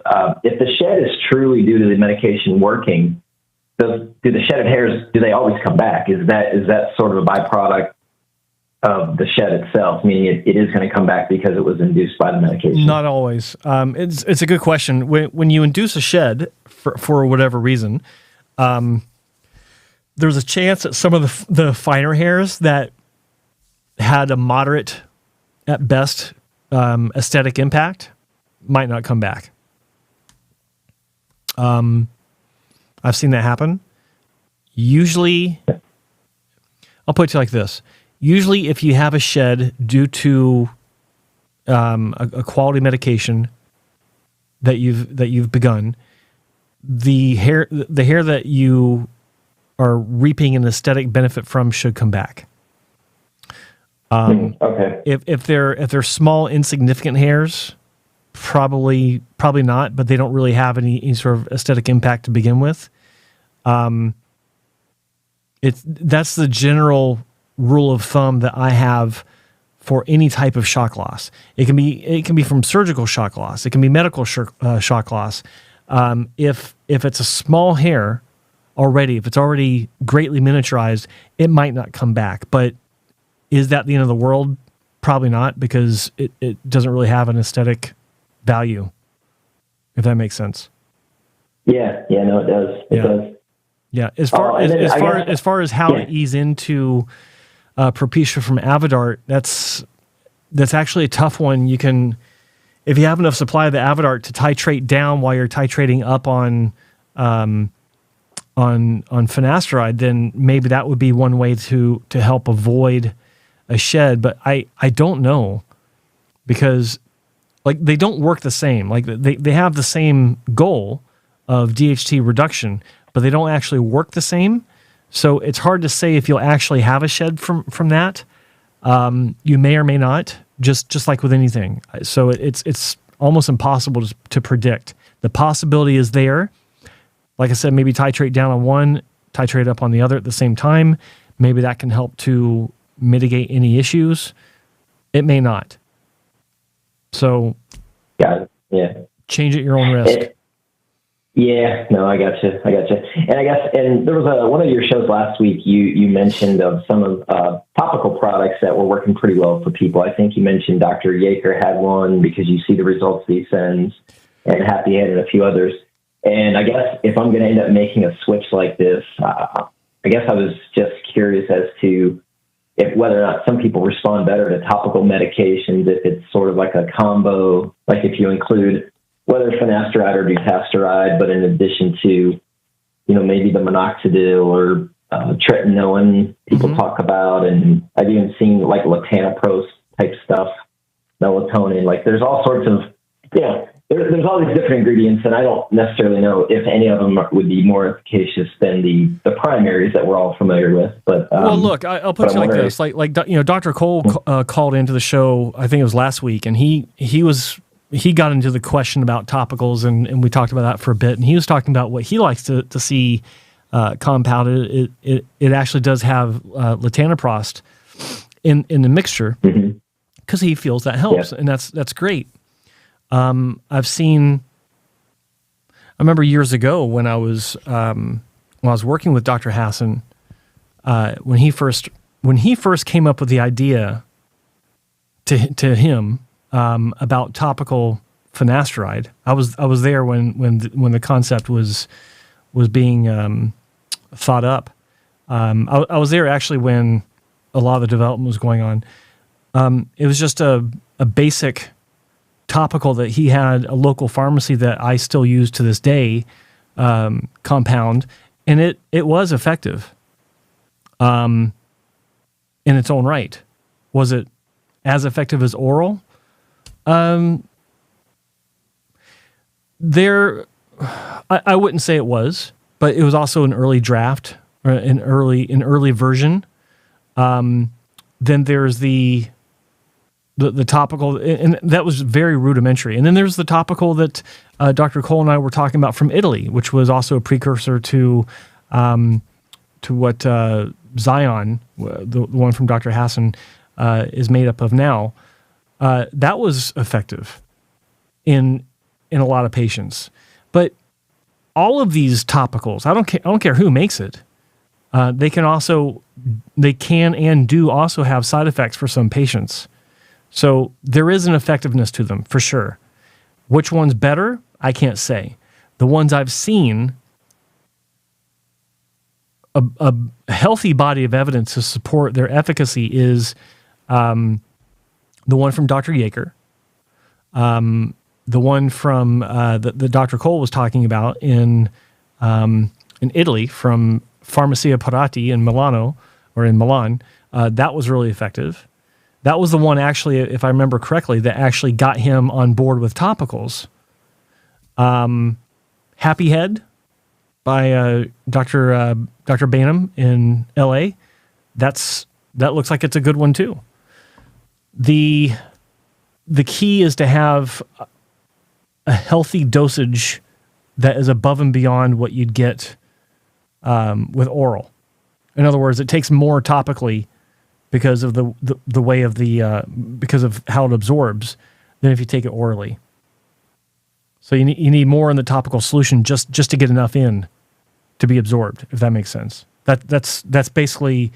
if the shed is truly due to the medication working, do the shedded hairs, do they always come back? Is that sort of a byproduct of the shed itself, meaning it is going to come back because it was induced by the medication? Not always. It's a good question. When you induce a shed for whatever reason, there's a chance that some of the finer hairs that had a moderate, at best, aesthetic impact might not come back. I've seen that happen. Usually, I'll put it to you like this. Usually, if you have a shed due to a quality medication that you've begun, the hair that you are reaping an aesthetic benefit from should come back. Okay. If they're small, insignificant hairs, probably not, but they don't really have any sort of aesthetic impact to begin with. That's the general rule of thumb that I have for any type of shock loss. It can be from surgical shock loss. It can be medical shock loss. If it's a small hair already, if it's already greatly miniaturized, it might not come back. But is that the end of the world? Probably not, because it doesn't really have an aesthetic value, if that makes sense. Yeah, no, it does. It does. Yeah, as far as how to ease into Propecia from Avodart, that's actually a tough one. You can, if you have enough supply of the Avodart, to titrate down while you're titrating up on finasteride, then maybe that would be one way to help avoid a shed. But I don't know, because like they don't work the same. Like they have the same goal of DHT reduction, but they don't actually work the same. So it's hard to say if you'll actually have a shed from that. You may or may not, just like with anything. So it's almost impossible to predict. The possibility is there. Like I said, maybe titrate down on one, titrate up on the other at the same time. Maybe that can help to mitigate any issues. It may not. So change at your own risk. Yeah, no, I got you. And I guess, and there was one of your shows last week, you mentioned of some of topical products that were working pretty well for people. I think you mentioned Dr. Yaker had one, because you see the results he sends, and Happy Head and a few others. And I guess if I'm going to end up making a switch like this, I guess I was just curious as to whether or not some people respond better to topical medications, if it's sort of like a combo, like if you include whether finasteride or dutasteride, but in addition to, maybe the minoxidil or tretinoin people talk about, and I've even seen like latanoprost type stuff, melatonin. Like there's all sorts of, there's all these different ingredients, and I don't necessarily know if any of them would be more efficacious than the primaries that we're all familiar with. But well, look, I'll put it like this: like Dr. Cole called into the show. I think it was last week, and he got into the question about topicals, and we talked about that for a bit. And he was talking about what he likes to see compounded. It actually does have latanoprost in the mixture, because he feels that helps, and that's great. I remember years ago when I was working with Dr. Hassan, when he first came up with the idea to him about topical finasteride. I was there when the concept was being thought up. I was there actually when a lot of the development was going on. It was just a basic topical that he had a local pharmacy that I still use to this day, compound, and it was effective in its own right. Was it as effective as oral? I wouldn't say it was, but it was also an early draft, or an early version. Then there's the topical, and that was very rudimentary. And then there's the topical that Dr. Cole and I were talking about from Italy, which was also a precursor to what Zion, the one from Dr. Hassan, is made up of now. That was effective in a lot of patients. But all of these topicals, I don't care who makes it, They can and do also have side effects for some patients. So there is an effectiveness to them for sure. Which one's better? I can't say. The ones I've seen, a healthy body of evidence to support their efficacy is the one from Dr. Yeager, the one from the Dr. Cole was talking about in Italy from Farmacia Parati in Milan. That was really effective. That was the one, actually, if I remember correctly, that actually got him on board with topicals. Happy Head by Dr. Bainham in LA. That looks like it's a good one too. The key is to have a healthy dosage that is above and beyond what you'd get with oral. In other words, it takes more topically because of the way of because of how it absorbs than if you take it orally. So you need more in the topical solution just to get enough in to be absorbed, if that makes sense. That's basically,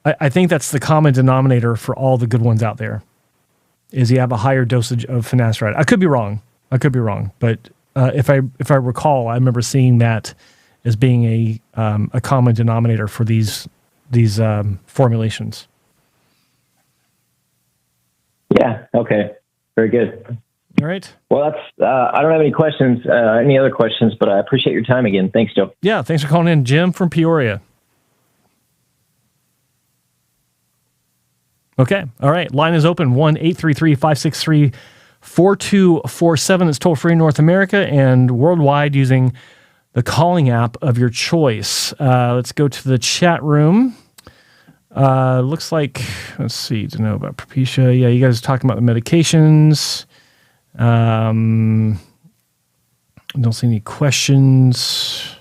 I think that's the common denominator for all the good ones out there, is you have a higher dosage of finasteride. I could be wrong, but if I recall, I remember seeing that as being a common denominator for these formulations. Yeah. Okay. Very good. All right. Well, that's. I don't have any questions. Any other questions? But I appreciate your time again. Thanks, Joe. Yeah. Thanks for calling in, Jim from Peoria. Okay. All right. Line is open. 1-833-563-4247. It's toll free in North America and worldwide using the calling app of your choice. Let's go to the chat room. Looks like, let's see, to know about Propecia. Yeah, you guys are talking about the medications. Don't see any questions.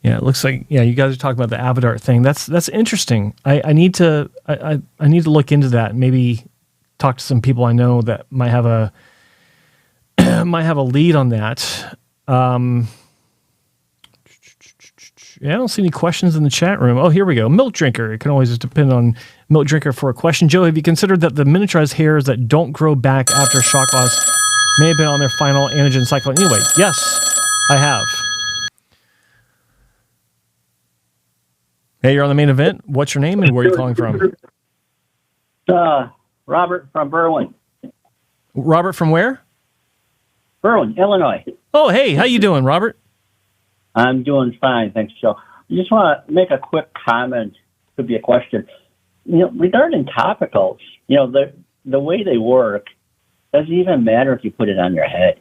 Yeah, it looks like, yeah, you guys are talking about the Avodart thing. That's interesting. I need to look into that and maybe talk to some people I know that might have a lead on that. Yeah, I don't see any questions in the chat room. Oh, here we go. Milk drinker. It can always just depend on milk drinker for a question. Joe, have you considered that the miniaturized hairs that don't grow back after shock loss may have been on their final anagen cycle? Anyway, yes, I have. Hey, you're on the main event. What's your name and where are you calling from? Robert from Berwyn. Robert from where? Berwyn, Illinois. Oh, hey, how you doing, Robert? I'm doing fine, thanks, Joe. I just want to make a quick comment. Could be a question. Regarding topicals, the way they work, doesn't even matter if you put it on your head.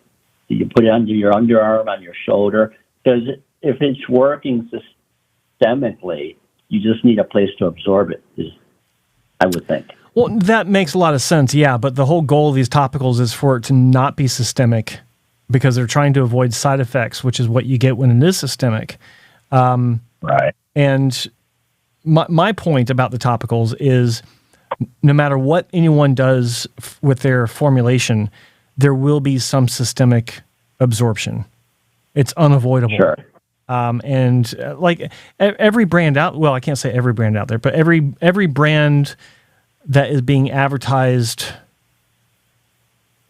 You put it under your underarm, on your shoulder, because if it's working systemically, you just need a place to absorb it, I would think. Well, that makes a lot of sense, yeah, but the whole goal of these topicals is for it to not be systemic because they're trying to avoid side effects, which is what you get when it is systemic. Right. And my point about the topicals is no matter what anyone does with their formulation, there will be some systemic absorption. It's unavoidable. Sure. Like every brand I can't say every brand out there, but every brand that is being advertised,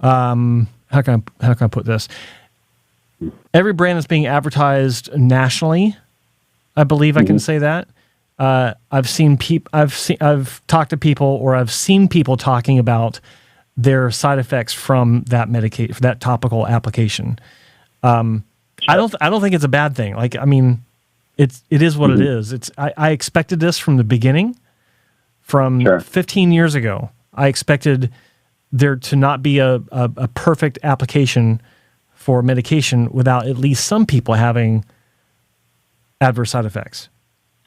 how can I put this? Every brand that's being advertised nationally, I believe I can say that. I've talked to people, or I've seen people talking about their side effects from that topical application. I don't think it's a bad thing. Like, I mean, it is what it is. I expected this from the beginning. From 15 years ago, I expected there to not be a perfect application for medication without at least some people having adverse side effects.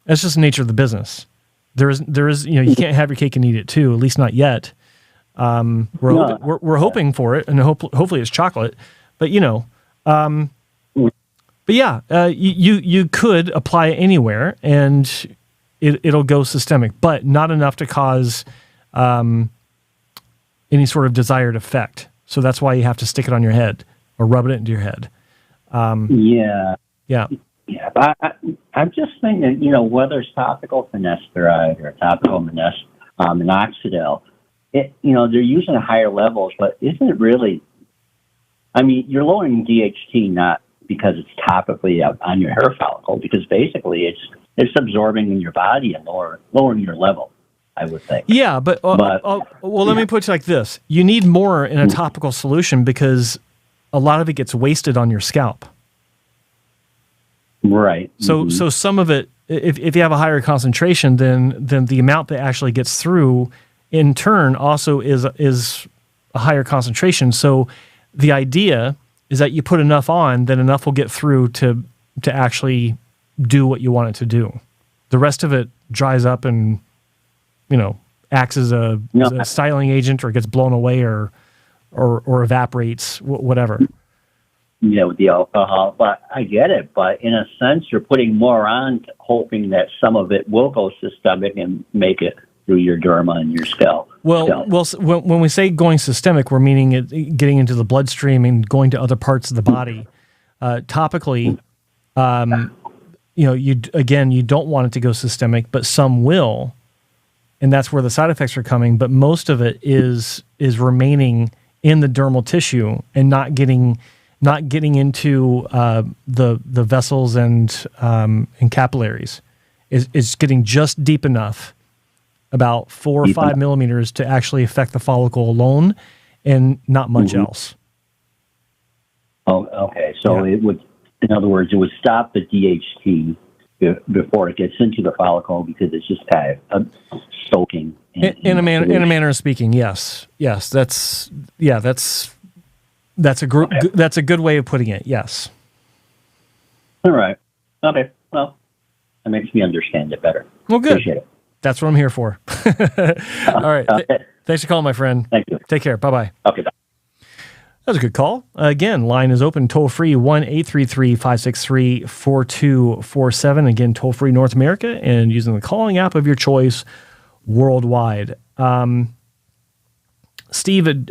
That's just the nature of the business. There is you can't have your cake and eat it too, at least not yet. We're hoping for it, and hopefully it's chocolate. But you could apply it anywhere, and it'll go systemic, but not enough to cause any sort of desired effect. So that's why you have to stick it on your head or rub it into your head. Yeah. Yeah, but I'm just thinking, whether it's topical finasteride or topical minoxidil, they're using higher levels, but isn't it really? I mean, you're lowering DHT not because it's topically on your hair follicle, because basically it's absorbing in your body and lowering your level, I would think. Yeah, but let me put it like this: you need more in a topical solution because a lot of it gets wasted on your scalp. Right. So some of it, if you have a higher concentration, then the amount that actually gets through, in turn, also is a higher concentration. So the idea is that you put enough on, then enough will get through to actually do what you want it to do. The rest of it dries up and acts as a styling agent, or gets blown away, or evaporates, whatever. With the alcohol, but I get it. But in a sense, you're putting more on, hoping that some of it will go systemic and make it through your derma and your scalp. Well, when we say going systemic, we're meaning it getting into the bloodstream and going to other parts of the body. Topically, you don't want it to go systemic, but some will, and that's where the side effects are coming. But most of it is remaining in the dermal tissue and not getting into the vessels and capillaries. It's getting just deep enough, about 4 or 5 millimeters, to actually affect the follicle alone, and not much else. Oh, okay. So it would, in other words, it would stop the DHT before it gets into the follicle, because it's just kind of soaking. In a manner of speaking, yes. That's a good way of putting it. Yes. All right. Okay. Well, that makes me understand it better. Well, good. Appreciate it. That's what I'm here for. All right. Okay. Thanks for calling, my friend. Thank you. Take care. Bye-bye. Okay. Bye. That was a good call. Again, line is open, toll-free, 1-833-563-4247. Again, toll-free North America, and using the calling app of your choice worldwide. Steve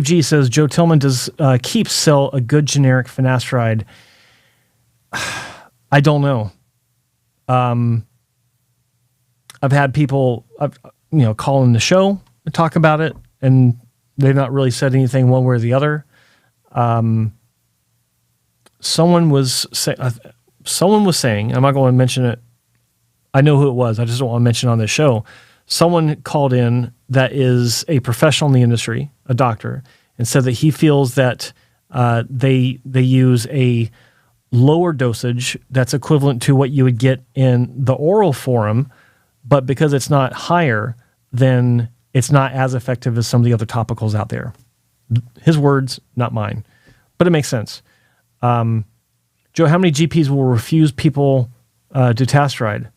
G says, Joe Tillman, does Keep sell a good generic finasteride? I don't know. I've had people call in the show and talk about it, and they've not really said anything one way or the other. Someone was saying, I'm not going to mention it. I know who it was. I just don't want to mention it on this show. Someone called in that is a professional in the industry, a doctor, and said that he feels that they use a lower dosage that's equivalent to what you would get in the oral form, but because it's not higher, then it's not as effective as some of the other topicals out there. His words, not mine, but it makes sense. Joe, how many GPs will refuse people dutasteride?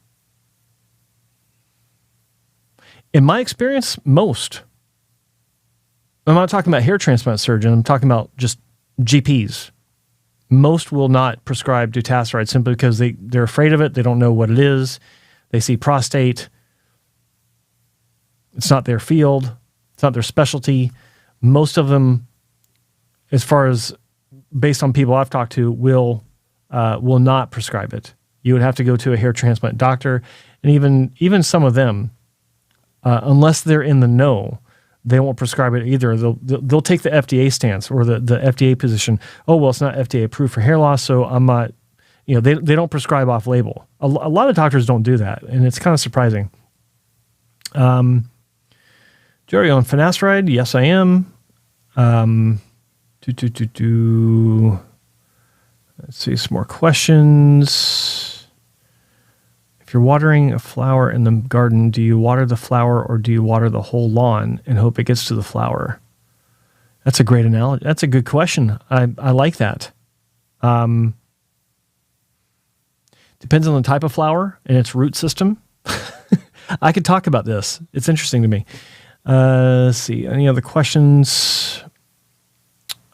In my experience, most. I'm not talking about hair transplant surgeons. I'm talking about just GPs. Most will not prescribe dutasteride simply because they're afraid of it. They don't know what it is. They see prostate. It's not their field. It's not their specialty. Most of them, as far as based on people I've talked to, will not prescribe it. You would have to go to a hair transplant doctor, and even some of them, unless they're in the know, they won't prescribe it either. They'll take the FDA stance or the FDA position. Oh, well, it's not FDA approved for hair loss, so I'm not. They don't prescribe off label. A lot of doctors don't do that, and it's kind of surprising. Jerry, on finasteride? Yes, I am. Let's see some more questions. If you're watering a flower in the garden, do you water the flower or do you water the whole lawn and hope it gets to the flower? That's a great analogy. That's a good question. I like that. Depends on the type of flower and its root system. I could talk about this. It's interesting to me. Let's see. Any other questions?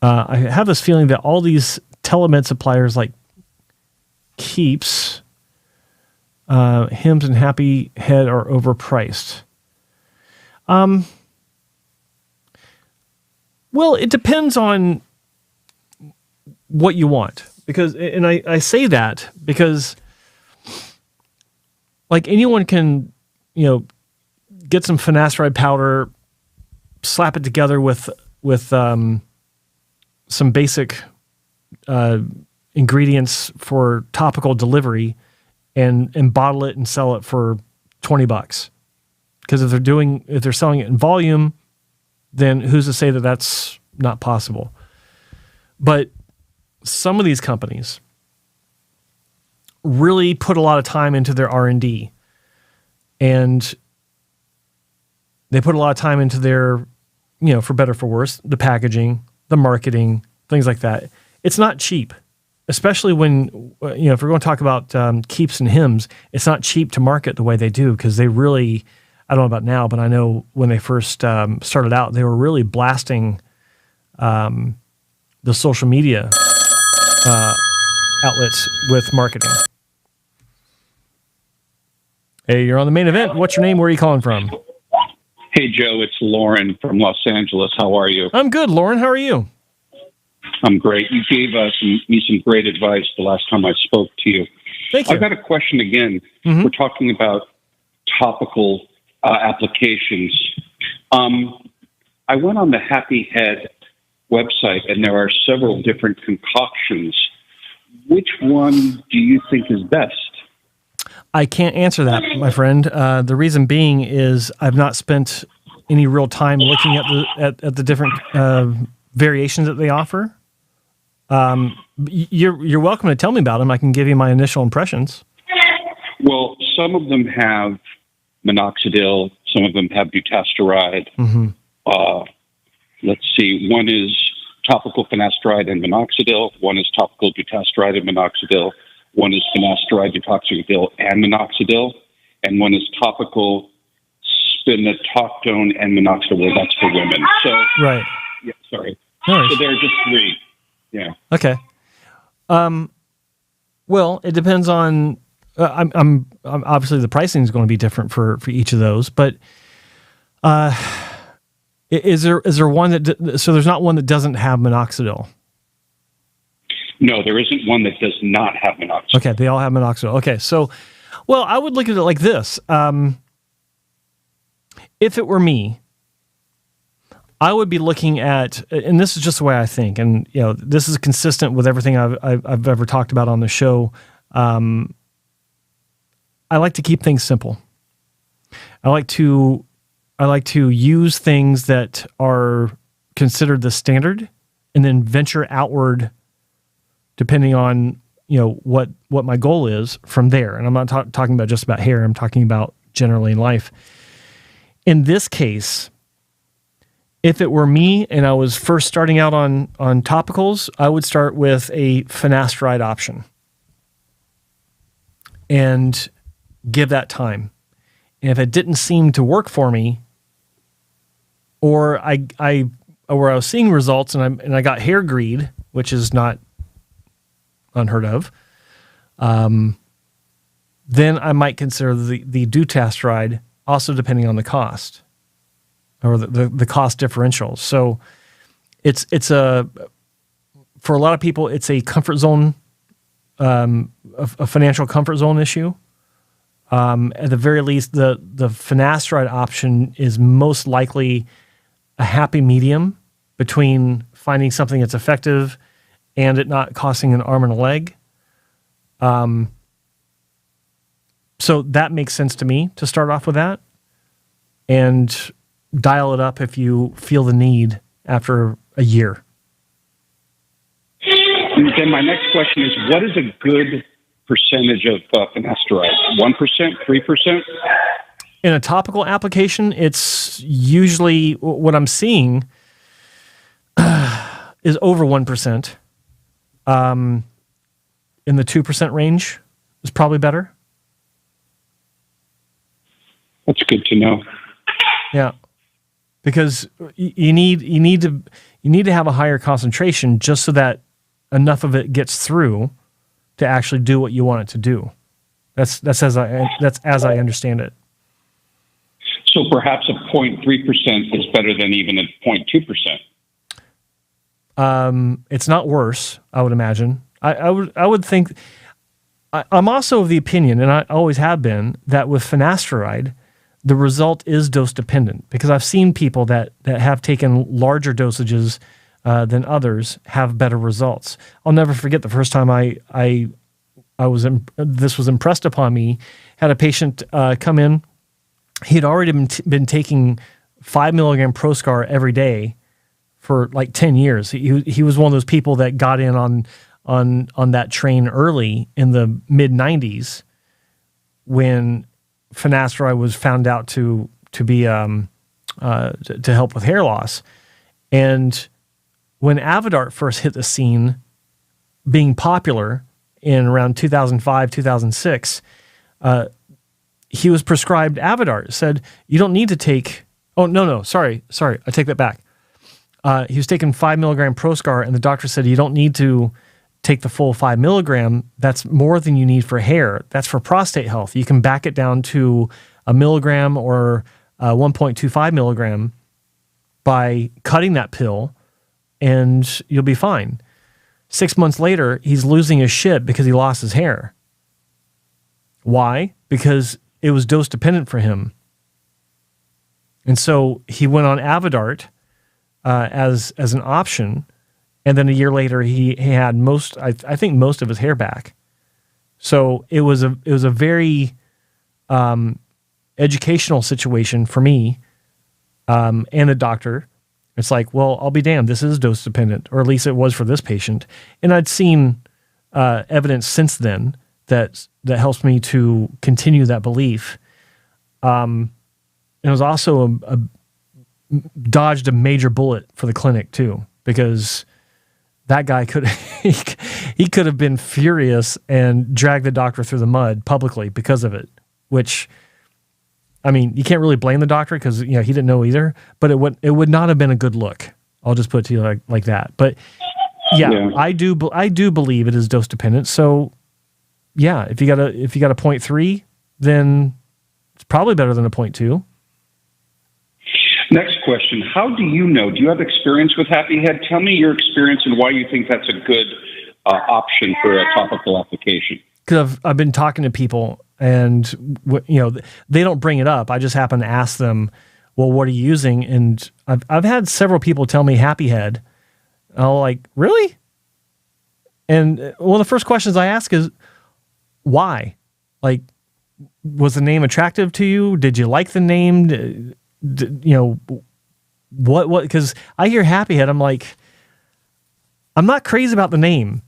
I have this feeling that all these telemed suppliers like Keeps, Hims, and Happy Head are overpriced. Well, it depends on what you want. because, and I say that because like anyone can, get some finasteride powder, slap it together with some basic ingredients for topical delivery and bottle it and sell it for $20. Because if they're selling it in volume, then who's to say that that's not possible? But some of these companies really put a lot of time into their R&D, and they put a lot of time into their, for better or for worse, the packaging, the marketing, things like that. It's not cheap, especially when, if we're going to talk about keeps and hymns, it's not cheap to market the way they do, because they really, I don't know about now, but I know when they first started out, they were really blasting the social media outlets with marketing. Hey, you're on the main event. What's your name? Where are you calling from? Hey, Joe, it's Lauren from Los Angeles. How are you? I'm good, Lauren. How are you? I'm great. You gave me some great advice the last time I spoke to you. Thank you. I've got a question again. Mm-hmm. We're talking about topical applications. I went on the Happy Head website, and there are several different concoctions. Which one do you think is best? I can't answer that, my friend. The reason being is I've not spent any real time looking at the different variations that they offer. You're welcome to tell me about them. I can give you my initial impressions. Well, some of them have minoxidil. Some of them have dutasteride. Mm-hmm. Let's see. One is topical finasteride and minoxidil. One is topical dutasteride and minoxidil. One is finasteride, dutasteride, and minoxidil. And one is topical spironolactone and minoxidil. That's for women. So, right. Yeah, sorry. Nice. So there are just three. Yeah. Okay. Well, it depends on. I'm obviously the pricing is going to be different for each of those, but is there one that so there's not one that doesn't have minoxidil? No, there isn't one that does not have minoxidil. Okay, they all have minoxidil. Okay, so well, I would look at it like this. If it were me, I would be looking at, and this is just the way I think, and this is consistent with everything I've ever talked about on the show. I like to keep things simple. I like to use things that are considered the standard, and then venture outward, depending on what my goal is from there. And I'm not talking about just about hair. I'm talking about generally in life. In this case, if it were me and I was first starting out on topicals, I would start with a finasteride option and give that time. And if it didn't seem to work for me, or I was seeing results and I got hair greed, which is not unheard of, then I might consider the dutasteride, also depending on the cost or the cost differential. So it's for a lot of people, it's a comfort zone, a financial comfort zone issue. At the very least, the finasteride option is most likely a happy medium between finding something that's effective and it not costing an arm and a leg. So that makes sense to me to start off with that and dial it up if you feel the need after a year. And then my next question is, what is a good percentage of finasteride? 1%, 3%? In a topical application, it's usually what I'm seeing is over 1%. In the 2% range is probably better. That's good to know. Yeah, because you need to have a higher concentration just so that enough of it gets through to actually do what you want it to do. That's as I understand it. So perhaps a 0.3% is better than even a 0.2%. It's not worse, I would imagine. I would think. I'm also of the opinion, and I always have been, that with finasteride, the result is dose dependent, because I've seen people that have taken larger dosages than others have better results. I'll never forget the first time this was impressed upon me. Had a patient come in. He had already been taking 5 milligram Proscar every day for like 10 years. He was one of those people that got in on that train early in the mid 90s when finasteride was found out to be to help with hair loss. And when Avodart first hit the scene, being popular in around 2005, 2006, he was prescribed Avodart. Said, you don't need to take, sorry, I take that back. He was taking 5 milligram Proscar, and the doctor said, you don't need to take the full 5 milligram. That's more than you need for hair. That's for prostate health. You can back it down to a milligram or 1.25 milligram by cutting that pill, and you'll be fine. 6 months later, he's losing his shit because he lost his hair. Why? Because it was dose dependent for him. And so he went on Avodart as an option. And then a year later, he had I think most of his hair back. So it was a very educational situation for me and the doctor. It's like, well, I'll be damned. This is dose dependent, or at least it was for this patient. And I'd seen evidence since then that helps me to continue that belief. And it was also dodged a major bullet for the clinic too, because that guy could have been furious and dragged the doctor through the mud publicly because of it. Which, I mean, you can't really blame the doctor because he didn't know either. But it would not have been a good look. I'll just put it to you like that. But yeah. I do believe it is dose dependent. So yeah, if you got a 0.3, then it's probably better than a 0.2. Next question. How do you know? Do you have experience with Happy Head? Tell me your experience and why you think that's a good option for a topical application. Because I've been talking to people, and they don't bring it up. I just happen to ask them, well, what are you using? And I've had several people tell me Happy Head. I'm like, really? And one of the first questions I ask is, why? Like, was the name attractive to you? Did you like the name? What? Because I hear Happy Head, I'm like, I'm not crazy about the name.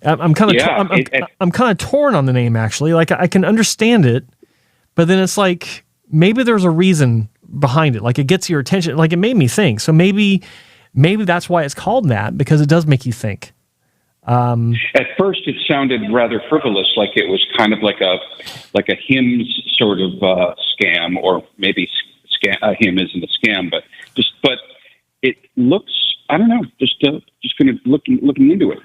I'm kind of torn on the name, actually. Like, I can understand it, but then it's like, maybe there's a reason behind it. Like, it gets your attention. Like, it made me think. So maybe that's why it's called that, because it does make you think. At first, it sounded rather frivolous, like it was kind of like a HIMS sort of scam, or maybe a HIM isn't a scam, but it looks, I don't know, just kind of looking into it.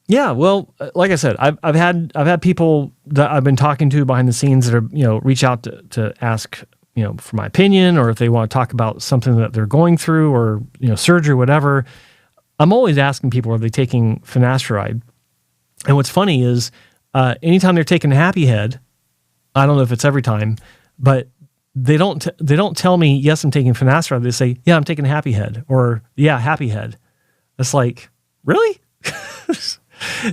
Yeah, well, like I said, I've had people that I've been talking to behind the scenes that are reach out to ask for my opinion, or if they want to talk about something that they're going through, or surgery, whatever. I'm always asking people, are they taking finasteride? And what's funny is, anytime they're taking Happy Head, I don't know if it's every time, but they don't tell me, yes, I'm taking finasteride. They say, yeah, I'm taking Happy Head, or yeah, Happy Head. It's like, really?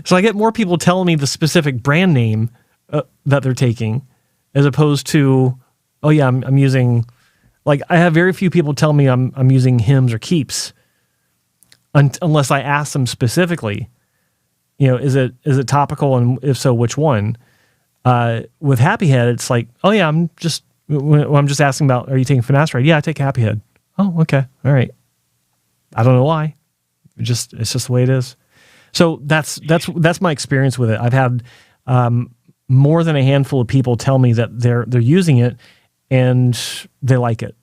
So I get more people telling me the specific brand name that they're taking, as opposed to, oh yeah, I'm using, like, I have very few people tell me I'm using HIMS or Keeps, unless I ask them specifically, is it topical, and if so, which one? With Happy Head, it's like, oh yeah, I'm just asking about, are you taking finasteride? Yeah, I take Happy Head. Oh, okay, all right. I don't know why. It's just the way it is. So that's my experience with it. I've had more than a handful of people tell me that they're using it and they like it.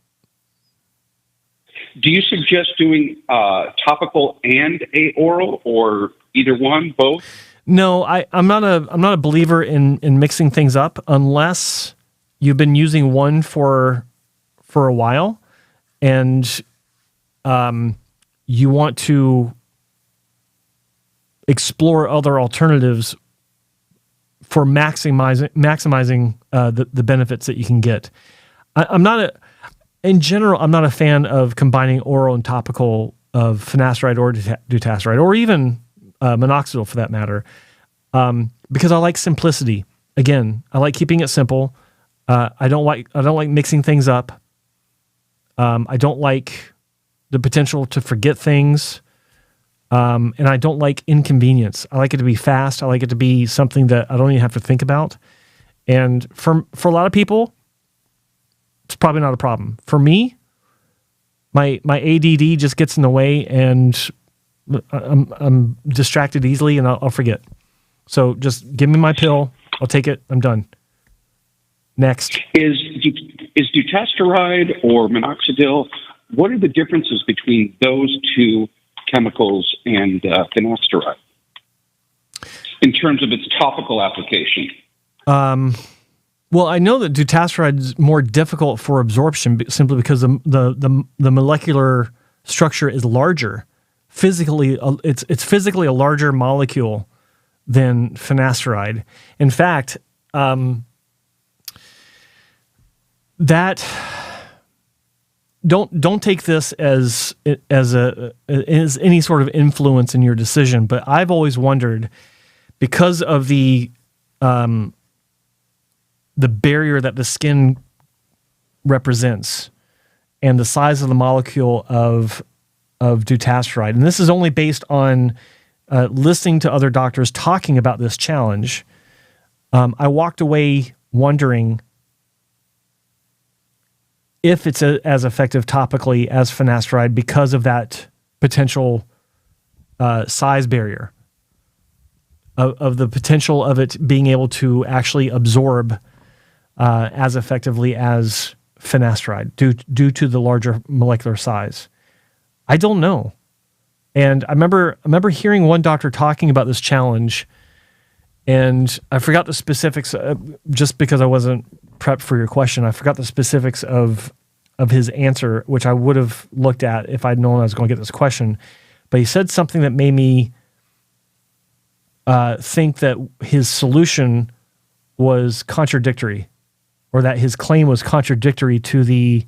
Do you suggest doing topical and a oral, or either one, both? No, I'm not a believer in mixing things up unless you've been using one for a while, and you want to explore other alternatives for maximizing the benefits that you can get. I'm not a fan of combining oral and topical of finasteride or dutasteride, or even minoxidil for that matter, because I like simplicity. Again, I like keeping it simple. I don't like mixing things up. I don't like the potential to forget things. And I don't like inconvenience. I like it to be fast. I like it to be something that I don't even have to think about. And for a lot of people, it's probably not a problem. For me, my ADD just gets in the way, and I'm distracted easily, and I'll forget. So just give me my pill. I'll take it. I'm done. Next. Is dutasteride or minoxidil, what are the differences between those two chemicals and finasteride in terms of its topical application? Well, I know that dutasteride is more difficult for absorption simply because the molecular structure is larger. Physically, it's physically a larger molecule than finasteride. In fact, that don't take this as any sort of influence in your decision. But I've always wondered, because of the barrier that the skin represents and the size of the molecule of dutasteride, and this is only based on listening to other doctors talking about this challenge, I walked away wondering if it's as effective topically as finasteride because of that potential size barrier, of the potential of it being able to actually absorb as effectively as finasteride due to the larger molecular size. I don't know. And I remember hearing one doctor talking about this challenge, and I forgot the specifics just because I wasn't prepped for your question. I forgot the specifics of his answer, which I would have looked at if I'd known I was going to get this question. But he said something that made me think that his solution was contradictory, or that his claim was contradictory to the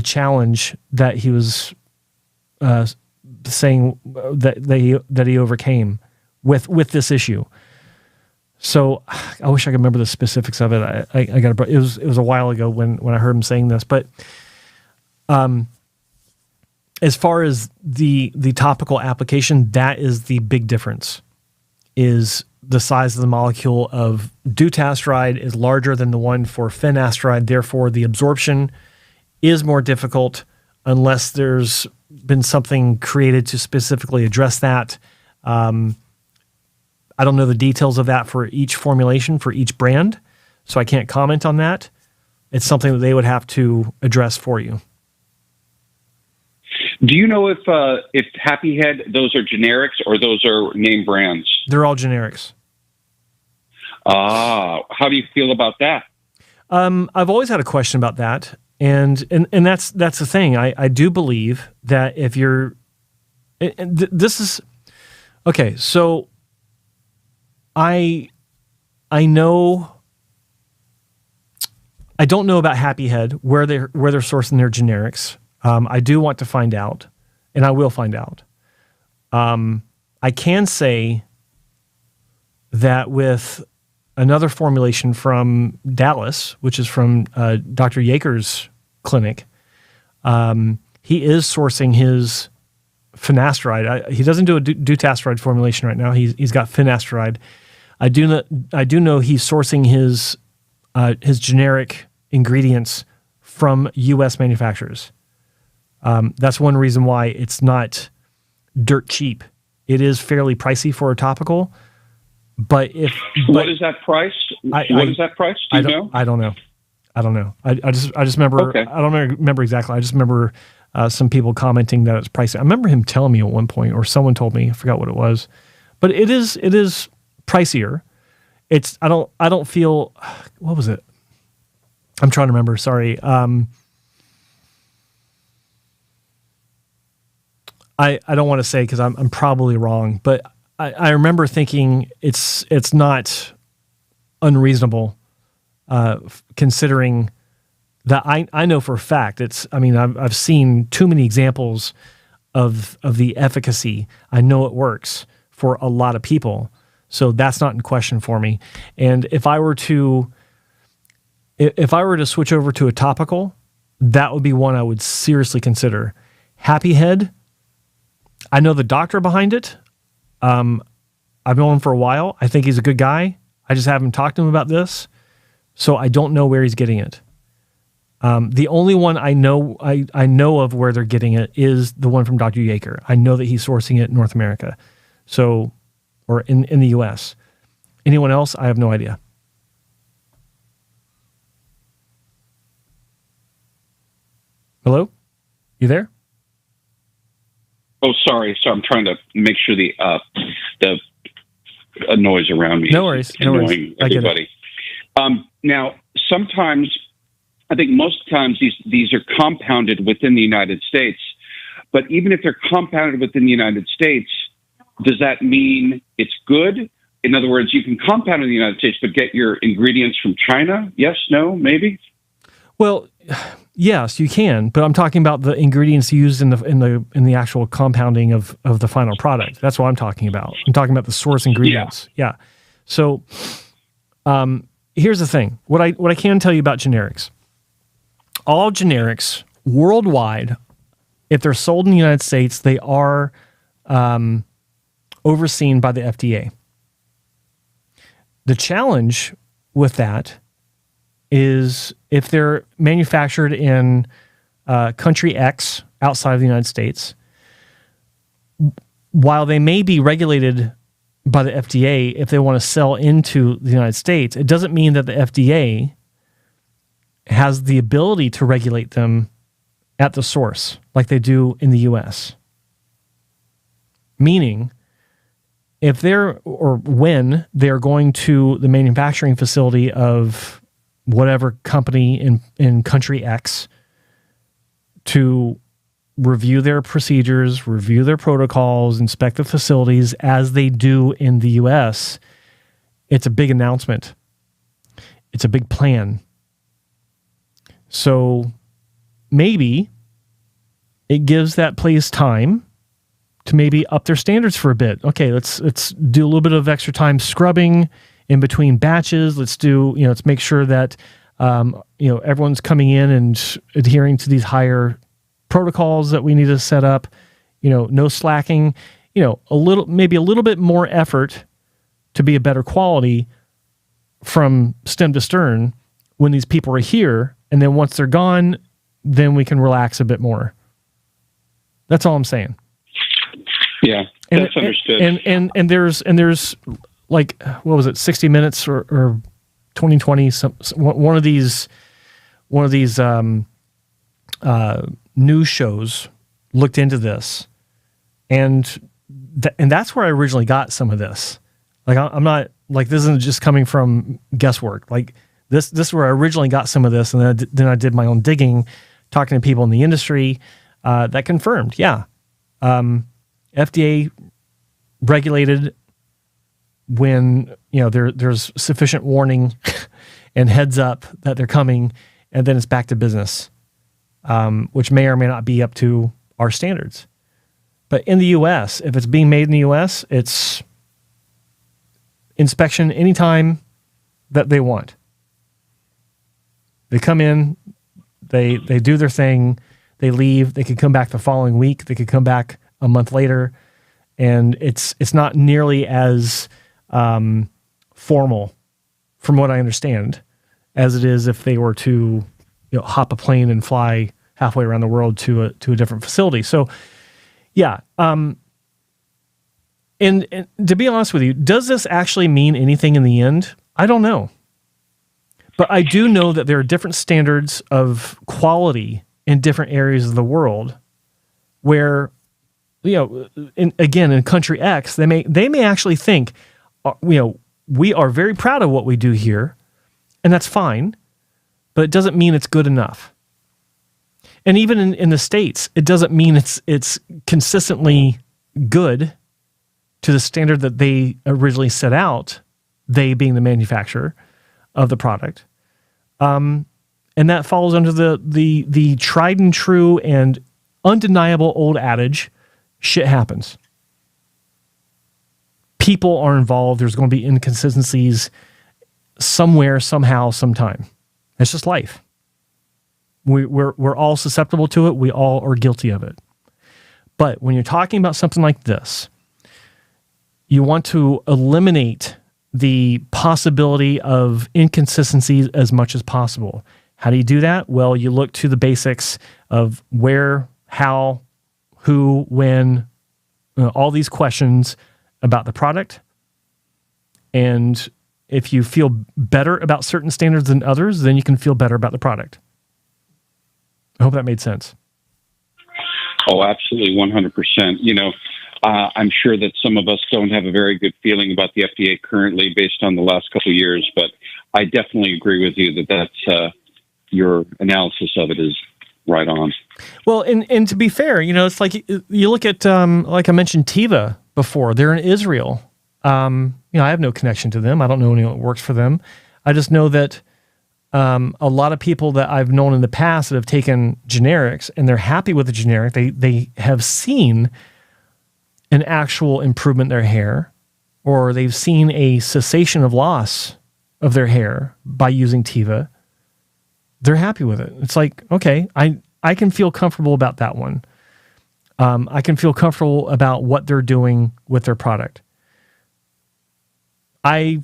challenge that he was saying that he overcame with this issue. So I wish I could remember the specifics of it. I got it. It was a while ago when I heard him saying this. But as far as the topical application, that is the big difference. Is the size of the molecule of dutasteride is larger than the one for finasteride. Therefore, the absorption is more difficult unless there's been something created to specifically address that. I don't know the details of that for each formulation, for each brand, so I can't comment on that. It's something that they would have to address for you. Do you know if Happy Head, those are generics or those are name brands? They're all generics. How do you feel about that? I've always had a question about that, and that's the thing. I do believe that if you're, this is okay. So I know. I don't know about Happy Head, where they're sourcing their generics. I do want to find out, and I will find out. I can say that with another formulation from Dallas, which is from Dr. Yeager's clinic, he is sourcing his finasteride. He doesn't do a dutasteride formulation right now. He's got finasteride. I do know he's sourcing his generic ingredients from U.S. manufacturers. That's one reason why it's not dirt cheap. It is fairly pricey for a topical, what is that price? What is that price? Do you know? I don't know. I just remember. Okay. I don't remember exactly. I just remember some people commenting that it's pricey. I remember him telling me at one point, or someone told me. I forgot what it was, but it is pricier. I don't feel. What was it? I'm trying to remember. Sorry. I don't want to say because I'm probably wrong, but I remember thinking it's not unreasonable, considering that I know for a fact I've seen too many examples of the efficacy. I know it works for a lot of people, so that's not in question for me. And if I were to switch over to a topical, that would be one I would seriously consider. Happy Head, I know the doctor behind it. I've known him for a while. I think he's a good guy. I just haven't talked to him about this, so I don't know where he's getting it. The only one I know of where they're getting it is the one from Dr. Yaker. I know that he's sourcing it in North America, or in the U.S. Anyone else? I have no idea. Hello? You there? Oh, sorry. So I'm trying to make sure the noise around me. No worries. Is annoying everybody. Now, sometimes, I think most times these are compounded within the United States. But even if they're compounded within the United States, does that mean it's good? In other words, you can compound in the United States, but get your ingredients from China? Yes, no, maybe? Well, yes, you can, but I'm talking about the ingredients used in the actual compounding of the final product. That's what I'm talking about. I'm talking about the source ingredients. Yeah. So, here's the thing. What I can tell you about generics. All generics worldwide, if they're sold in the United States, they are overseen by the FDA. The challenge with that is if they're manufactured in country X outside of the United States, while they may be regulated by the FDA if they want to sell into the United States, it doesn't mean that the FDA has the ability to regulate them at the source like they do in the US. Meaning, if they're, or when they're going to the manufacturing facility of whatever company in country X to review their procedures, review their protocols, inspect the facilities as they do in the US, it's a big announcement. It's a big plan. So maybe it gives that place time to maybe up their standards for a bit. Okay, let's do a little bit of extra time scrubbing in between batches. Let's make sure that everyone's coming in and adhering to these higher protocols that we need to set up. No slacking. Maybe a little bit more effort to be a better quality from stem to stern when these people are here, and then once they're gone, then we can relax a bit more. That's all I'm saying. Yeah, that's understood. And there's like, what was it, 60 Minutes or 2020? One of these news shows looked into this, and that's where I originally got some of this. Like, I'm not like, this isn't just coming from guesswork. Like this is where I originally got some of this, and then I did my own digging, talking to people in the industry that confirmed, yeah. FDA regulated when there's sufficient warning and heads up that they're coming, and then it's back to business, which may or may not be up to our standards. But in the U.S., if it's being made in the U.S., it's inspection anytime that they want. They come in, they do their thing, they leave. They could come back the following week. They could come back a month later, and it's not nearly as formal, from what I understand, as it is if they were to hop a plane and fly halfway around the world to a different facility. So, yeah. And to be honest with you, does this actually mean anything in the end? I don't know. But I do know that there are different standards of quality in different areas of the world where, in country X, they may actually think, we are very proud of what we do here, and that's fine, but it doesn't mean it's good enough. And even in the States, it doesn't mean it's consistently good. to the standard that they originally set out, they being the manufacturer of the product. And that falls under the tried and true and undeniable old adage, shit happens. People are involved. There's going to be inconsistencies somewhere, somehow, sometime. It's just life. We're all susceptible to it. We all are guilty of it. But when you're talking about something like this, you want to eliminate the possibility of inconsistencies as much as possible. How do you do that? Well, you look to the basics of where, how, who, when, all these questions about the product. And if you feel better about certain standards than others, then you can feel better about the product. I hope that made sense. Oh, absolutely, 100%. I'm sure that some of us don't have a very good feeling about the FDA currently based on the last couple of years, but I definitely agree with you that that's your analysis of it is right on. Well, and to be fair, it's like you look at, like I mentioned, Teva before. They're in Israel. I have no connection to them. I don't know anyone that works for them. I just know that a lot of people that I've known in the past that have taken generics and they're happy with the generic, they have seen an actual improvement in their hair, or they've seen a cessation of loss of their hair by using Teva. They're happy with it. It's like, okay, I can feel comfortable about that one. I can feel comfortable about what they're doing with their product. No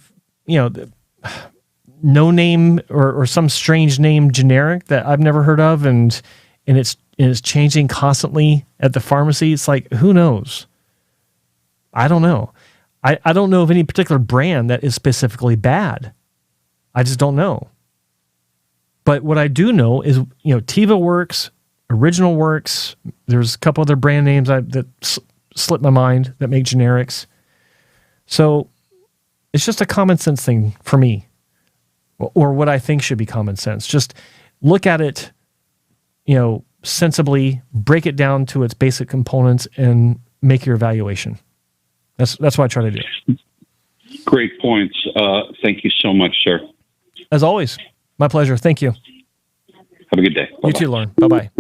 name or some strange name generic that I've never heard of, and it's changing constantly at the pharmacy. It's like, who knows? I don't know. I don't know of any particular brand that is specifically bad. I just don't know. But what I do know is, Teva works, Original works. There's a couple other brand names that slip my mind that make generics. So it's just a common sense thing for me, or what I think should be common sense. Just look at it, sensibly, break it down to its basic components, and make your evaluation. That's what I try to do. Great points. Thank you so much, sir. As always, my pleasure. Thank you. Have a good day. Bye-bye. You too, Lauren. Bye-bye.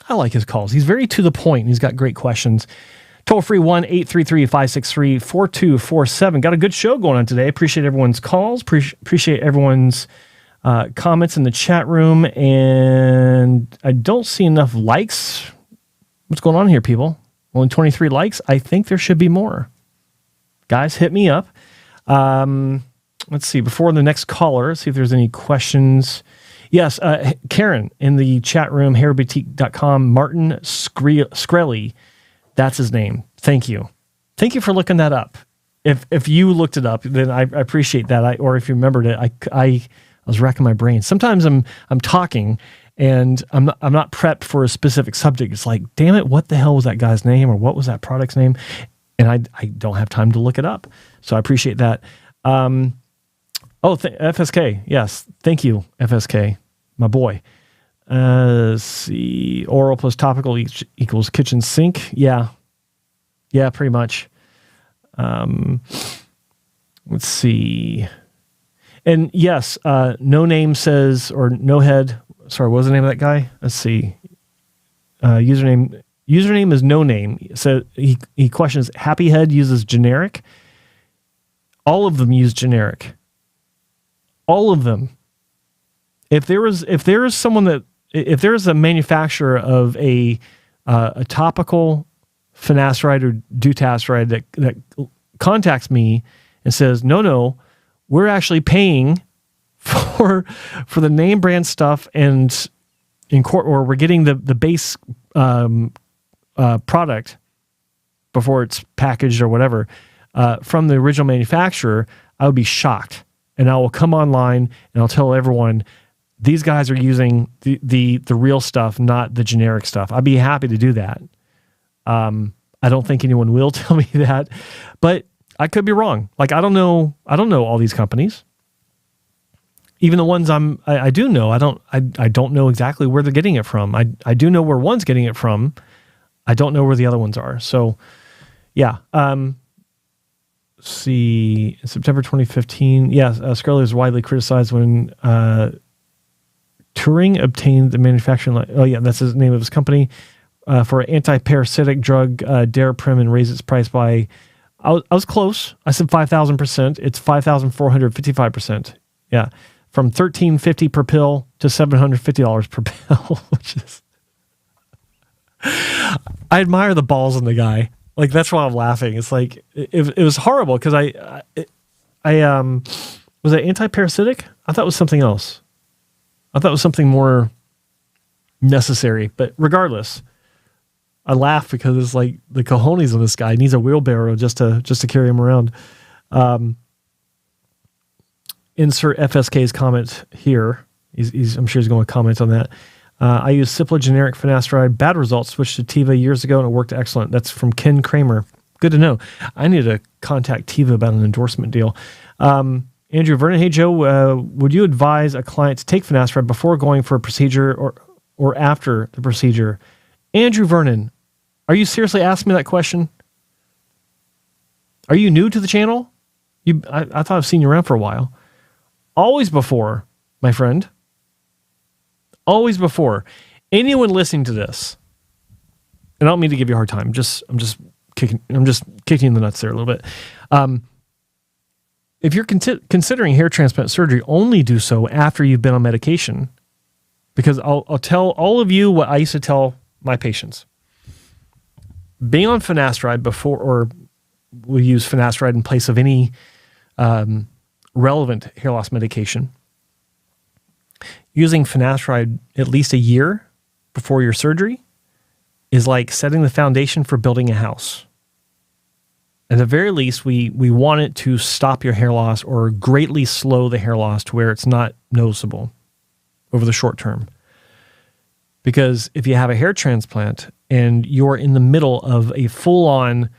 I like his calls. He's very to the point. He's got great questions. Toll free 1-833-563-4247. Got a good show going on today. Appreciate everyone's calls. Appreciate everyone's comments in the chat room. And I don't see enough likes. What's going on here, people? Only 23 likes. I think there should be more. Guys, hit me up. Let's see. Before the next caller, see if there's any questions. Yes, Karen in the chat room, hairboutique.com, Martin Screlly. That's his name. Thank you. Thank you for looking that up. If you looked it up, then I appreciate that. Or if you remembered it, I was racking my brain. Sometimes I'm talking and I'm not prepped for a specific subject. It's like, damn it, what the hell was that guy's name, or what was that product's name? And I don't have time to look it up. So I appreciate that. FSK. Yes. Thank you, FSK, my boy. Let's see. Oral plus topical equals kitchen sink. Yeah, pretty much. Let's see. And yes, no name says, or no head. Sorry, what was the name of that guy? Let's see. Username is no name. So he questions, Happy Head uses generic. All of them use generic. All of them. If there is a manufacturer of a topical finasteride or dutasteride that contacts me and says, no, we're actually paying for the name brand stuff and or we're getting the base product before it's packaged or whatever from the original manufacturer, I would be shocked. And I will come online and I'll tell everyone, these guys are using the real stuff, not the generic stuff. I'd be happy to do that. I don't think anyone will tell me that, but I could be wrong. Like, I don't know all these companies. Even the ones I do know, I don't know exactly where they're getting it from. I do know where one's getting it from. I don't know where the other ones are. So yeah. see, in September 2015, Scarlett was widely criticized when Turing obtained the manufacturing. That's the name of his company for an anti-parasitic drug, Daraprim, and raised its price by. I was close. I said 5,000%. It's 5,455%. Yeah, from $1,350 per pill to $750 per pill, which is. I admire the balls in the guy. Like, that's why I'm laughing. It's like it was horrible because I was it anti-parasitic? I thought it was something else. I thought it was something more necessary. But regardless, I laugh because it's like the cojones on this guy. He needs a wheelbarrow just to carry him around. Insert FSK's comment here. I'm sure he's going to comment on that. I used Cipla generic finasteride. Bad results. Switched to Tiva years ago and it worked excellent. That's from Ken Kramer. Good to know. I need to contact Tiva about an endorsement deal. Andrew Vernon. Hey, Joe, would you advise a client to take finasteride before going for a procedure or after the procedure? Andrew Vernon, are you seriously asking me that question? Are you new to the channel? I thought I've seen you around for a while. Always before, my friend. Always before. Anyone listening to this, and I don't mean to give you a hard time. I'm just kicking you in the nuts there a little bit. If you're considering hair transplant surgery, only do so after you've been on medication, because I'll tell all of you what I used to tell my patients. Being on finasteride before, or we use finasteride in place of any relevant hair loss medication. Using finasteride at least a year before your surgery is like setting the foundation for building a house. At the very least, we want it to stop your hair loss or greatly slow the hair loss to where it's not noticeable over the short term. Because if you have a hair transplant and you're in the middle of a full-on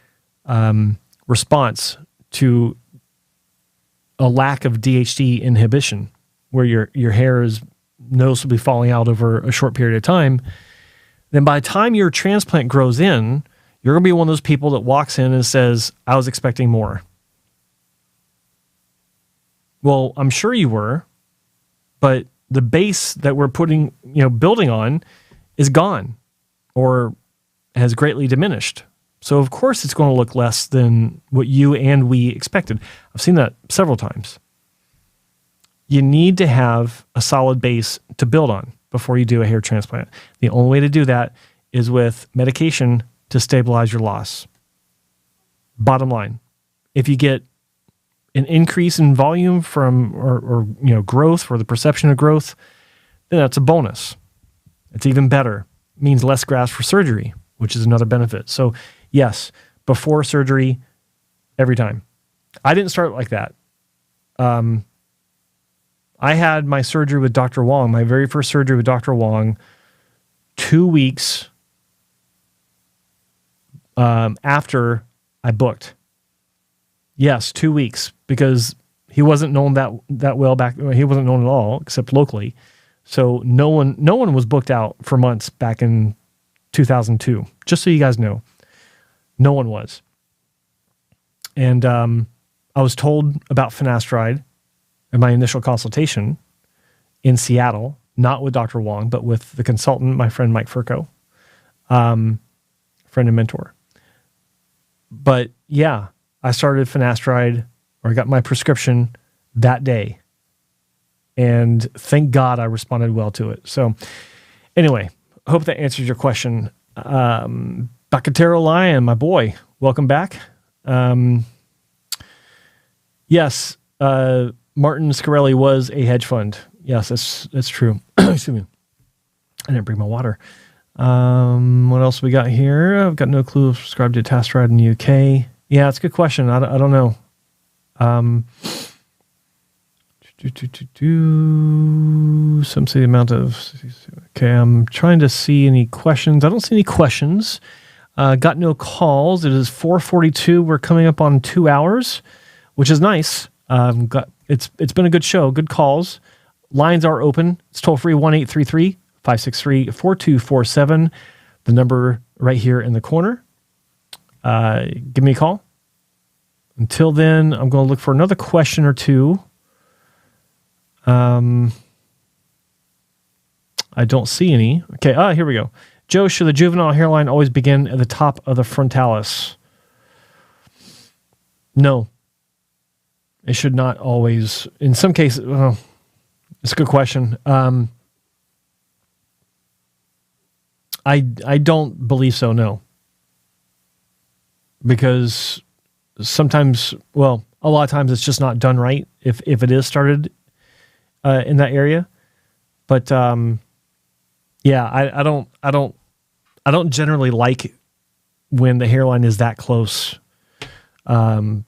response to a lack of DHT inhibition, where your hair is noticeably falling out over a short period of time, then by the time your transplant grows in, you're going to be one of those people that walks in and says, I was expecting more. Well, I'm sure you were, but the base that we're building on is gone or has greatly diminished. So of course it's going to look less than what you and we expected. I've seen that several times. You need to have a solid base to build on before you do a hair transplant. The only way to do that is with medication to stabilize your loss. Bottom line, if you get an increase in volume from or growth or the perception of growth, then that's a bonus. It's even better. It means less grafts for surgery, which is another benefit. So yes, before surgery, every time. I didn't start like that. I had my surgery with Dr. Wong, my very first surgery with Dr. Wong, 2 weeks after I booked. Yes, 2 weeks, because he wasn't known that well back. He wasn't known at all, except locally. So no one was booked out for months back in 2002. Just so you guys know, no one was. And I was told about finasteride in my initial consultation in Seattle, not with Dr. Wong, but with the consultant, my friend Mike Furco, friend and mentor. But yeah, I started finasteride, or I got my prescription that day. And thank God I responded well to it. So anyway, hope that answers your question. Bacatero Lion, my boy, welcome back. Yes, Martin Scarelli was a hedge fund. Yes, that's true. Excuse me. I didn't bring my water. What else we got here? I've got no clue. Subscribed to Tastride in the UK. Yeah, it's a good question. I don't know. Some say the amount of. Okay, I'm trying to see any questions. I don't see any questions. Got no calls. It is 4:42. We're coming up on 2 hours, which is nice. It's been a good show. Good calls. Lines are open. It's toll free 1-833-563-4247. The number right here in the corner. Give me a call. Until then, I'm going to look for another question or two. I don't see any. Okay, here we go. Joe, should the juvenile hairline always begin at the top of the frontalis? No. It should not always. In some cases, it's a good question. I don't believe so, no. Because sometimes, well, a lot of times it's just not done right if it is started in that area. But yeah, I don't generally like when the hairline is that close. But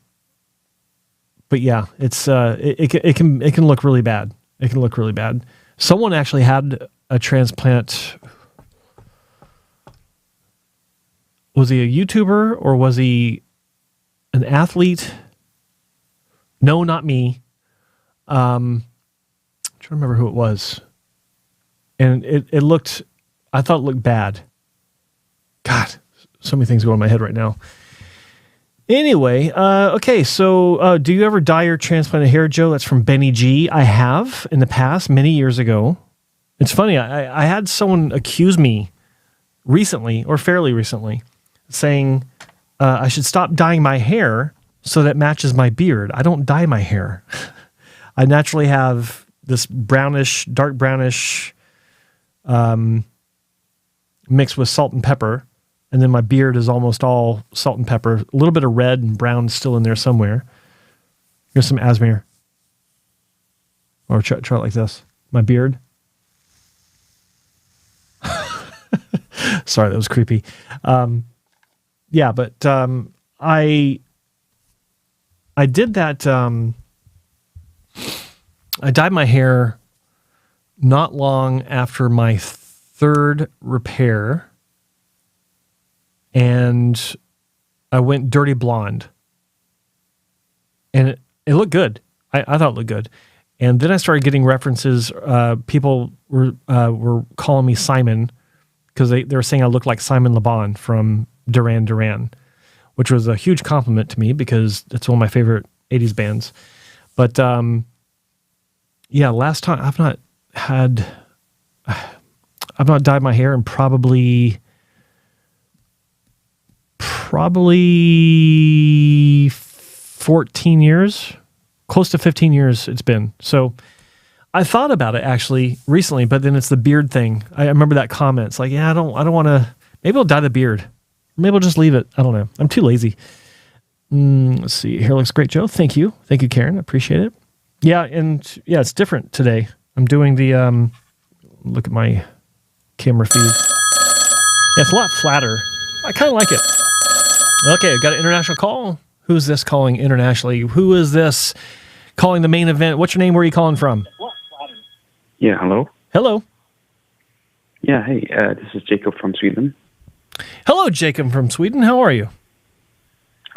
yeah, it's it can look really bad. It can look really bad. Someone actually had a transplant. Was he a YouTuber or was he an athlete? No, not me. I'm trying to remember who it was. And it looked, I thought it looked bad. God, so many things going in my head right now. Anyway, okay, so do you ever dye your transplanted hair, Joe? That's from Benny G. I have in the past, many years ago. It's funny, I had someone accuse me recently, or fairly recently, saying I should stop dyeing my hair so that it matches my beard. I don't dye my hair. I naturally have this brownish, dark brownish, mixed with salt and pepper. And then my beard is almost all salt and pepper. A little bit of red and brown still in there somewhere. Here's some Asmere. Or try it like this. My beard. Sorry, that was creepy. Yeah, but I did that. I dyed my hair not long after my third repair, and I went dirty blonde, and it looked good. I thought it looked good, and then I started getting references. People were calling me Simon because they were saying I looked like Simon Le Bon from Duran Duran, which was a huge compliment to me because it's one of my favorite 80s bands. But yeah, last time I've not dyed my hair in probably 14 years, close to 15 years it's been. So I thought about it actually recently, but then it's the beard thing. I remember that comment. It's like, yeah, I don't want to, maybe I'll dye the beard. Maybe I'll just leave it. I don't know. I'm too lazy. Let's see. Hair looks great, Joe. Thank you. Thank you, Karen. I appreciate it. Yeah. And yeah, it's different today. I'm doing the, look at my camera feed. Yeah, it's a lot flatter. I kind of like it. Okay, got an international call. Who's this calling internationally? Who is this calling the main event? What's your name? Where are you calling from? Yeah, hello. Hello. Yeah, hey, this is Jacob from Sweden. Hello, Jacob from Sweden. How are you?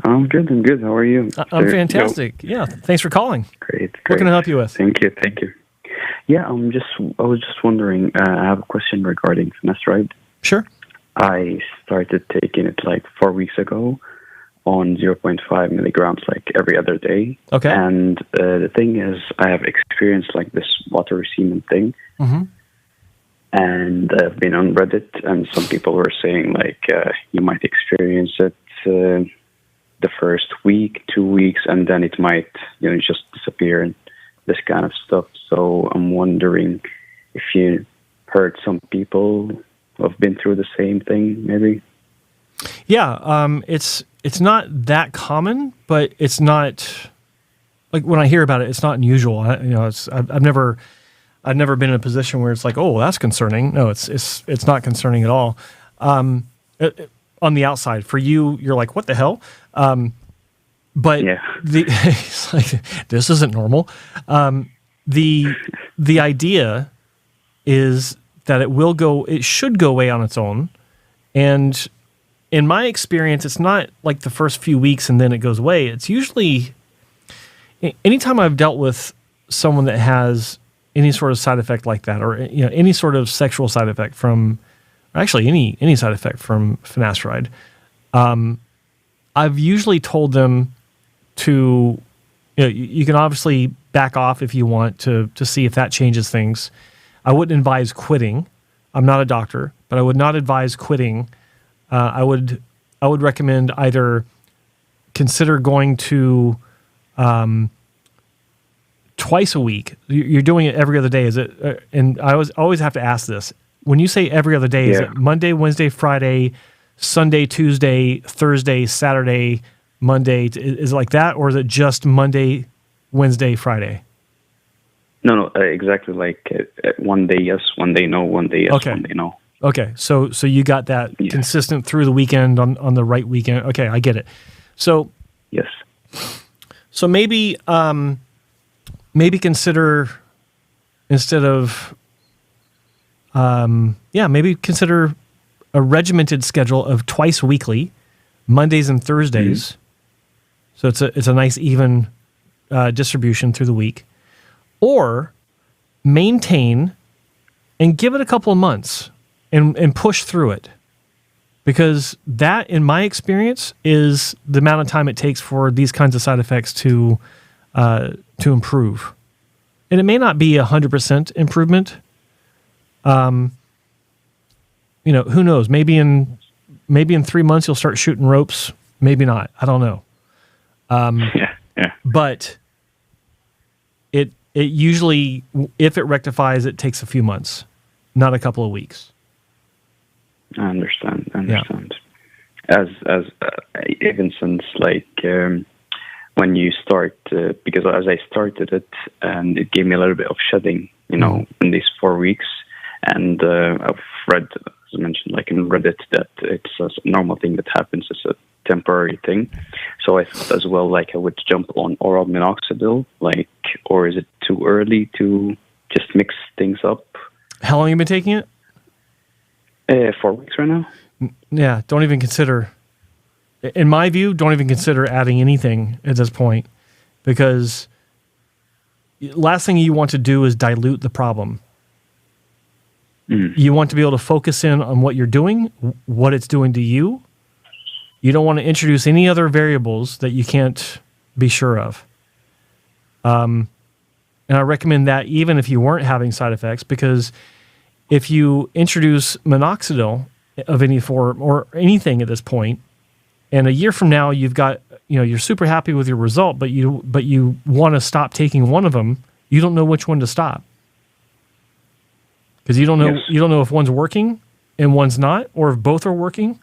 I'm good. How are you? I'm fantastic. Joe? Yeah, thanks for calling. Great. What can I help you with? Thank you. Yeah, I was just wondering. I have a question regarding finasteride. Sure. I started taking it like 4 weeks ago on 0.5 milligrams like every other day. Okay. And the thing is, I have experienced like this water semen thing. Mm-hmm. And I've been on Reddit, and some people were saying like you might experience it the first week, 2 weeks, and then it might just disappear and this kind of stuff. So I'm wondering if you heard some people who have been through the same thing, maybe. Yeah, it's not that common, but it's not like when I hear about it, it's not unusual. I've never been in a position where it's like, oh, that's concerning. No, it's not concerning at all. On the outside, for you, you're like, what the hell? But yeah. It's like, this isn't normal. The idea is that it should go away on its own. And in my experience, it's not like the first few weeks and then it goes away. It's usually, anytime I've dealt with someone that has any sort of side effect like that, or any sort of sexual side effect from, actually any side effect from finasteride, I've usually told them to, you can obviously back off if you want to see if that changes things. I wouldn't advise quitting. I'm not a doctor, but I would not advise quitting. I would recommend either consider going to twice a week. You're doing it every other day, is it? And I always have to ask this. When you say every other day, is it Monday, Wednesday, Friday, Sunday, Tuesday, Thursday, Saturday, Monday? Is it like that, or is it just Monday, Wednesday, Friday? No, exactly like one day yes, one day no, one day yes, one day no. Okay, so you got that consistent through the weekend on the right weekend. Okay, I get it. So yes. So maybe consider, instead of maybe consider a regimented schedule of twice weekly, Mondays and Thursdays. So it's a nice even distribution through the week, or maintain and give it a couple of months and push through it, because that, in my experience, is the amount of time it takes for these kinds of side effects to improve. And it may not be 100% improvement. Who knows? Maybe in 3 months you'll start shooting ropes. Maybe not. I don't know. But it usually, if it rectifies, it takes a few months, not a couple of weeks. I understand. As even since when you start, because as I started it, and it gave me a little bit of shedding, in these 4 weeks, and I've read, as I mentioned, like in Reddit, that it's a normal thing that happens. It's a temporary thing. So I thought as well, like I would jump on oral minoxidil, or is it too early to just mix things up? How long have you been taking it? 4 weeks right now. Yeah, don't even consider, in my view, don't even consider adding anything at this point, because last thing you want to do is dilute the problem. You want to be able to focus in on what you're doing, what it's doing to you. You don't want to introduce any other variables that you can't be sure of. And I recommend that even if you weren't having side effects, because if you introduce minoxidil of any form or anything at this point, and a year from now you've got, you're super happy with your result, but you want to stop taking one of them, you don't know which one to stop, because you don't know if one's working and one's not, or if both are working.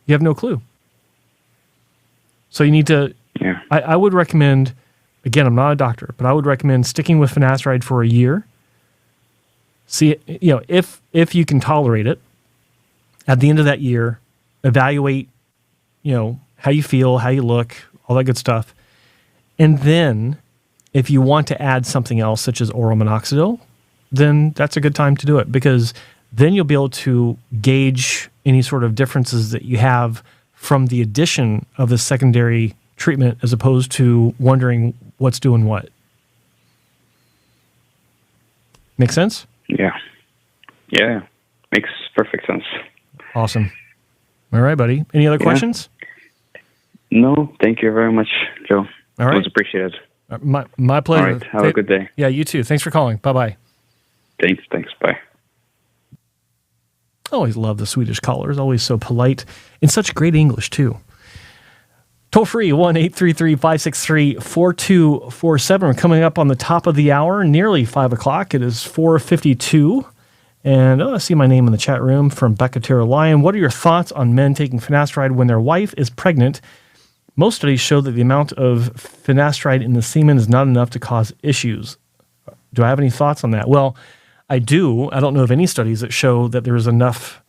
You have no clue. So you need to. Yeah. I would recommend. Again, I'm not a doctor, but I would recommend sticking with finasteride for a year. See, if you can tolerate it, at the end of that year, evaluate, how you feel, how you look, all that good stuff. And then if you want to add something else, such as oral minoxidil, then that's a good time to do it, because then you'll be able to gauge any sort of differences that you have from the addition of the secondary treatment, as opposed to wondering what's doing what. Make sense? Yeah. Makes perfect sense. Awesome. All right, buddy. Any other questions? No, thank you very much, Joe. All right. It was appreciated. My pleasure. All right. Have a good day. Yeah, you too. Thanks for calling. Bye-bye. Thanks. Bye. I always love the Swedish callers. Always so polite and such great English, too. Toll free, 1-833-563-4247. We're coming up on the top of the hour, nearly 5 o'clock. It is 4:52. And I see my name in the chat room from Becca Tara Lyon. What are your thoughts on men taking finasteride when their wife is pregnant? Most studies show that the amount of finasteride in the semen is not enough to cause issues. Do I have any thoughts on that? Well, I do. I don't know of any studies that show that there is enough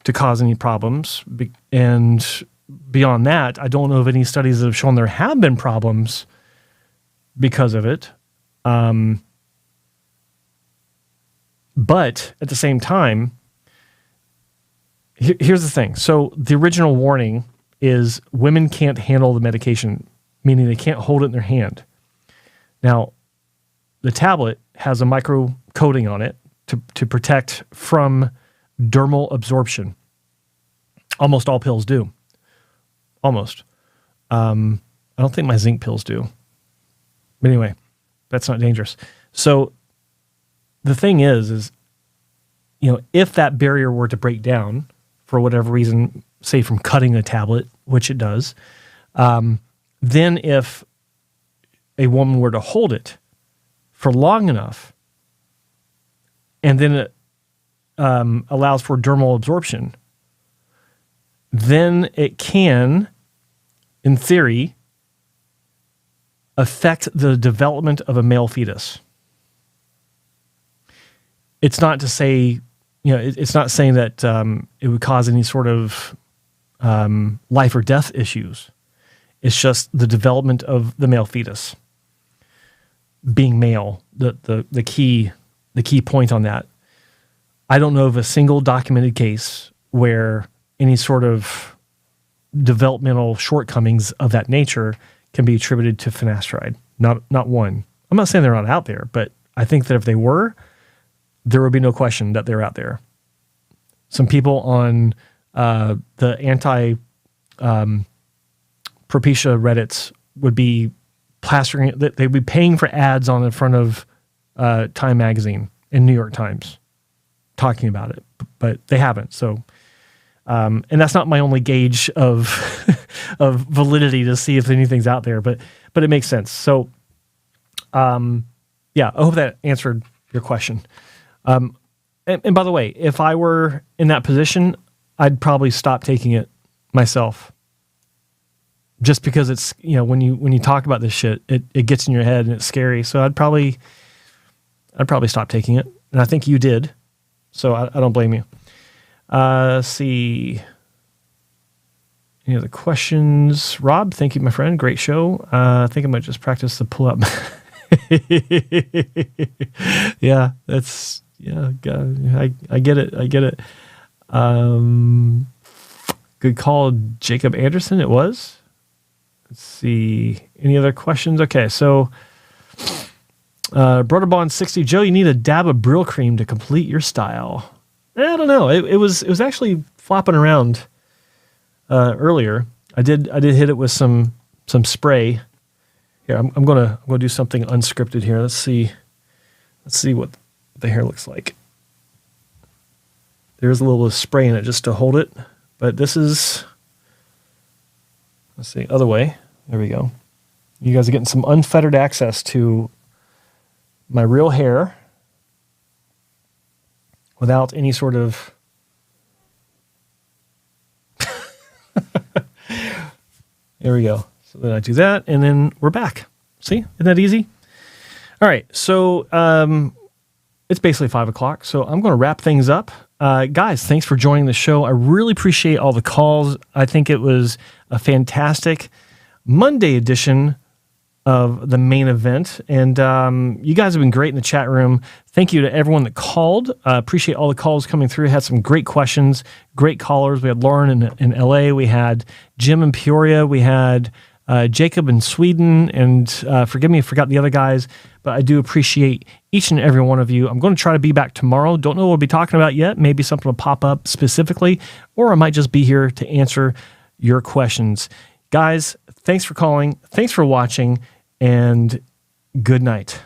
to cause any problems. And beyond that, I don't know of any studies that have shown there have been problems because of it. But at the same time, here's the thing. So the original warning is women can't handle the medication, meaning they can't hold it in their hand. Now, the tablet has a micro coating on it to protect from dermal absorption. Almost all pills do. Almost. I don't think my zinc pills do. But anyway, that's not dangerous. So the thing is, if that barrier were to break down for whatever reason, say from cutting a tablet, which it does, then if a woman were to hold it for long enough, and then it allows for dermal absorption, then it can, in theory, affect the development of a male fetus. It's not to say, it's not saying that it would cause any sort of life or death issues. It's just the development of the male fetus being male. The key point on that. I don't know of a single documented case where any sort of developmental shortcomings of that nature can be attributed to finasteride. Not one. I'm not saying they're not out there, but I think that if they were, there would be no question that they're out there. Some people on the anti-Propecia Reddits would be plastering it. They'd be paying for ads on the front of Time Magazine and New York Times talking about it, but they haven't. So, and that's not my only gauge of of validity to see if anything's out there, but it makes sense. So, yeah, I hope that answered your question. And by the way, if I were in that position, I'd probably stop taking it myself. Just because it's, when you talk about this shit, it gets in your head and it's scary. So I'd probably stop taking it. And I think you did. So I don't blame you. Let's see. Any other questions? Rob, thank you, my friend. Great show. I think I might just practice the pull up. Yeah, that's, I get it. I get it. Good call, Jacob Anderson. It was. Let's see. Any other questions? Okay, so Brother 60, Joe, you need a dab of Brill cream to complete your style. I don't know. It was actually flopping around earlier. I did hit it with some spray. Here, I'm gonna do something unscripted here. Let's see what the hair looks like. There's a little spray in it just to hold it, but this is, let's see, other way. There we go. You guys are getting some unfettered access to my real hair without any sort of there we go. So then I do that, and then we're back. See? Isn't that easy? All right, so it's basically 5 o'clock, so I'm going to wrap things up. Guys, thanks for joining the show. I really appreciate all the calls. I think it was a fantastic Monday edition of the main event, and you guys have been great in the chat room. Thank you to everyone that called. Appreciate all the calls coming through. Had some great questions, great callers. We had Lauren in LA. We had Jim in Peoria. We had Jacob in Sweden, and forgive me if I forgot the other guys, but I do appreciate each and every one of you. I'm going to try to be back tomorrow. Don't know what we'll be talking about yet. Maybe something will pop up specifically, or I might just be here to answer your questions. Guys, thanks for calling. Thanks for watching, and good night.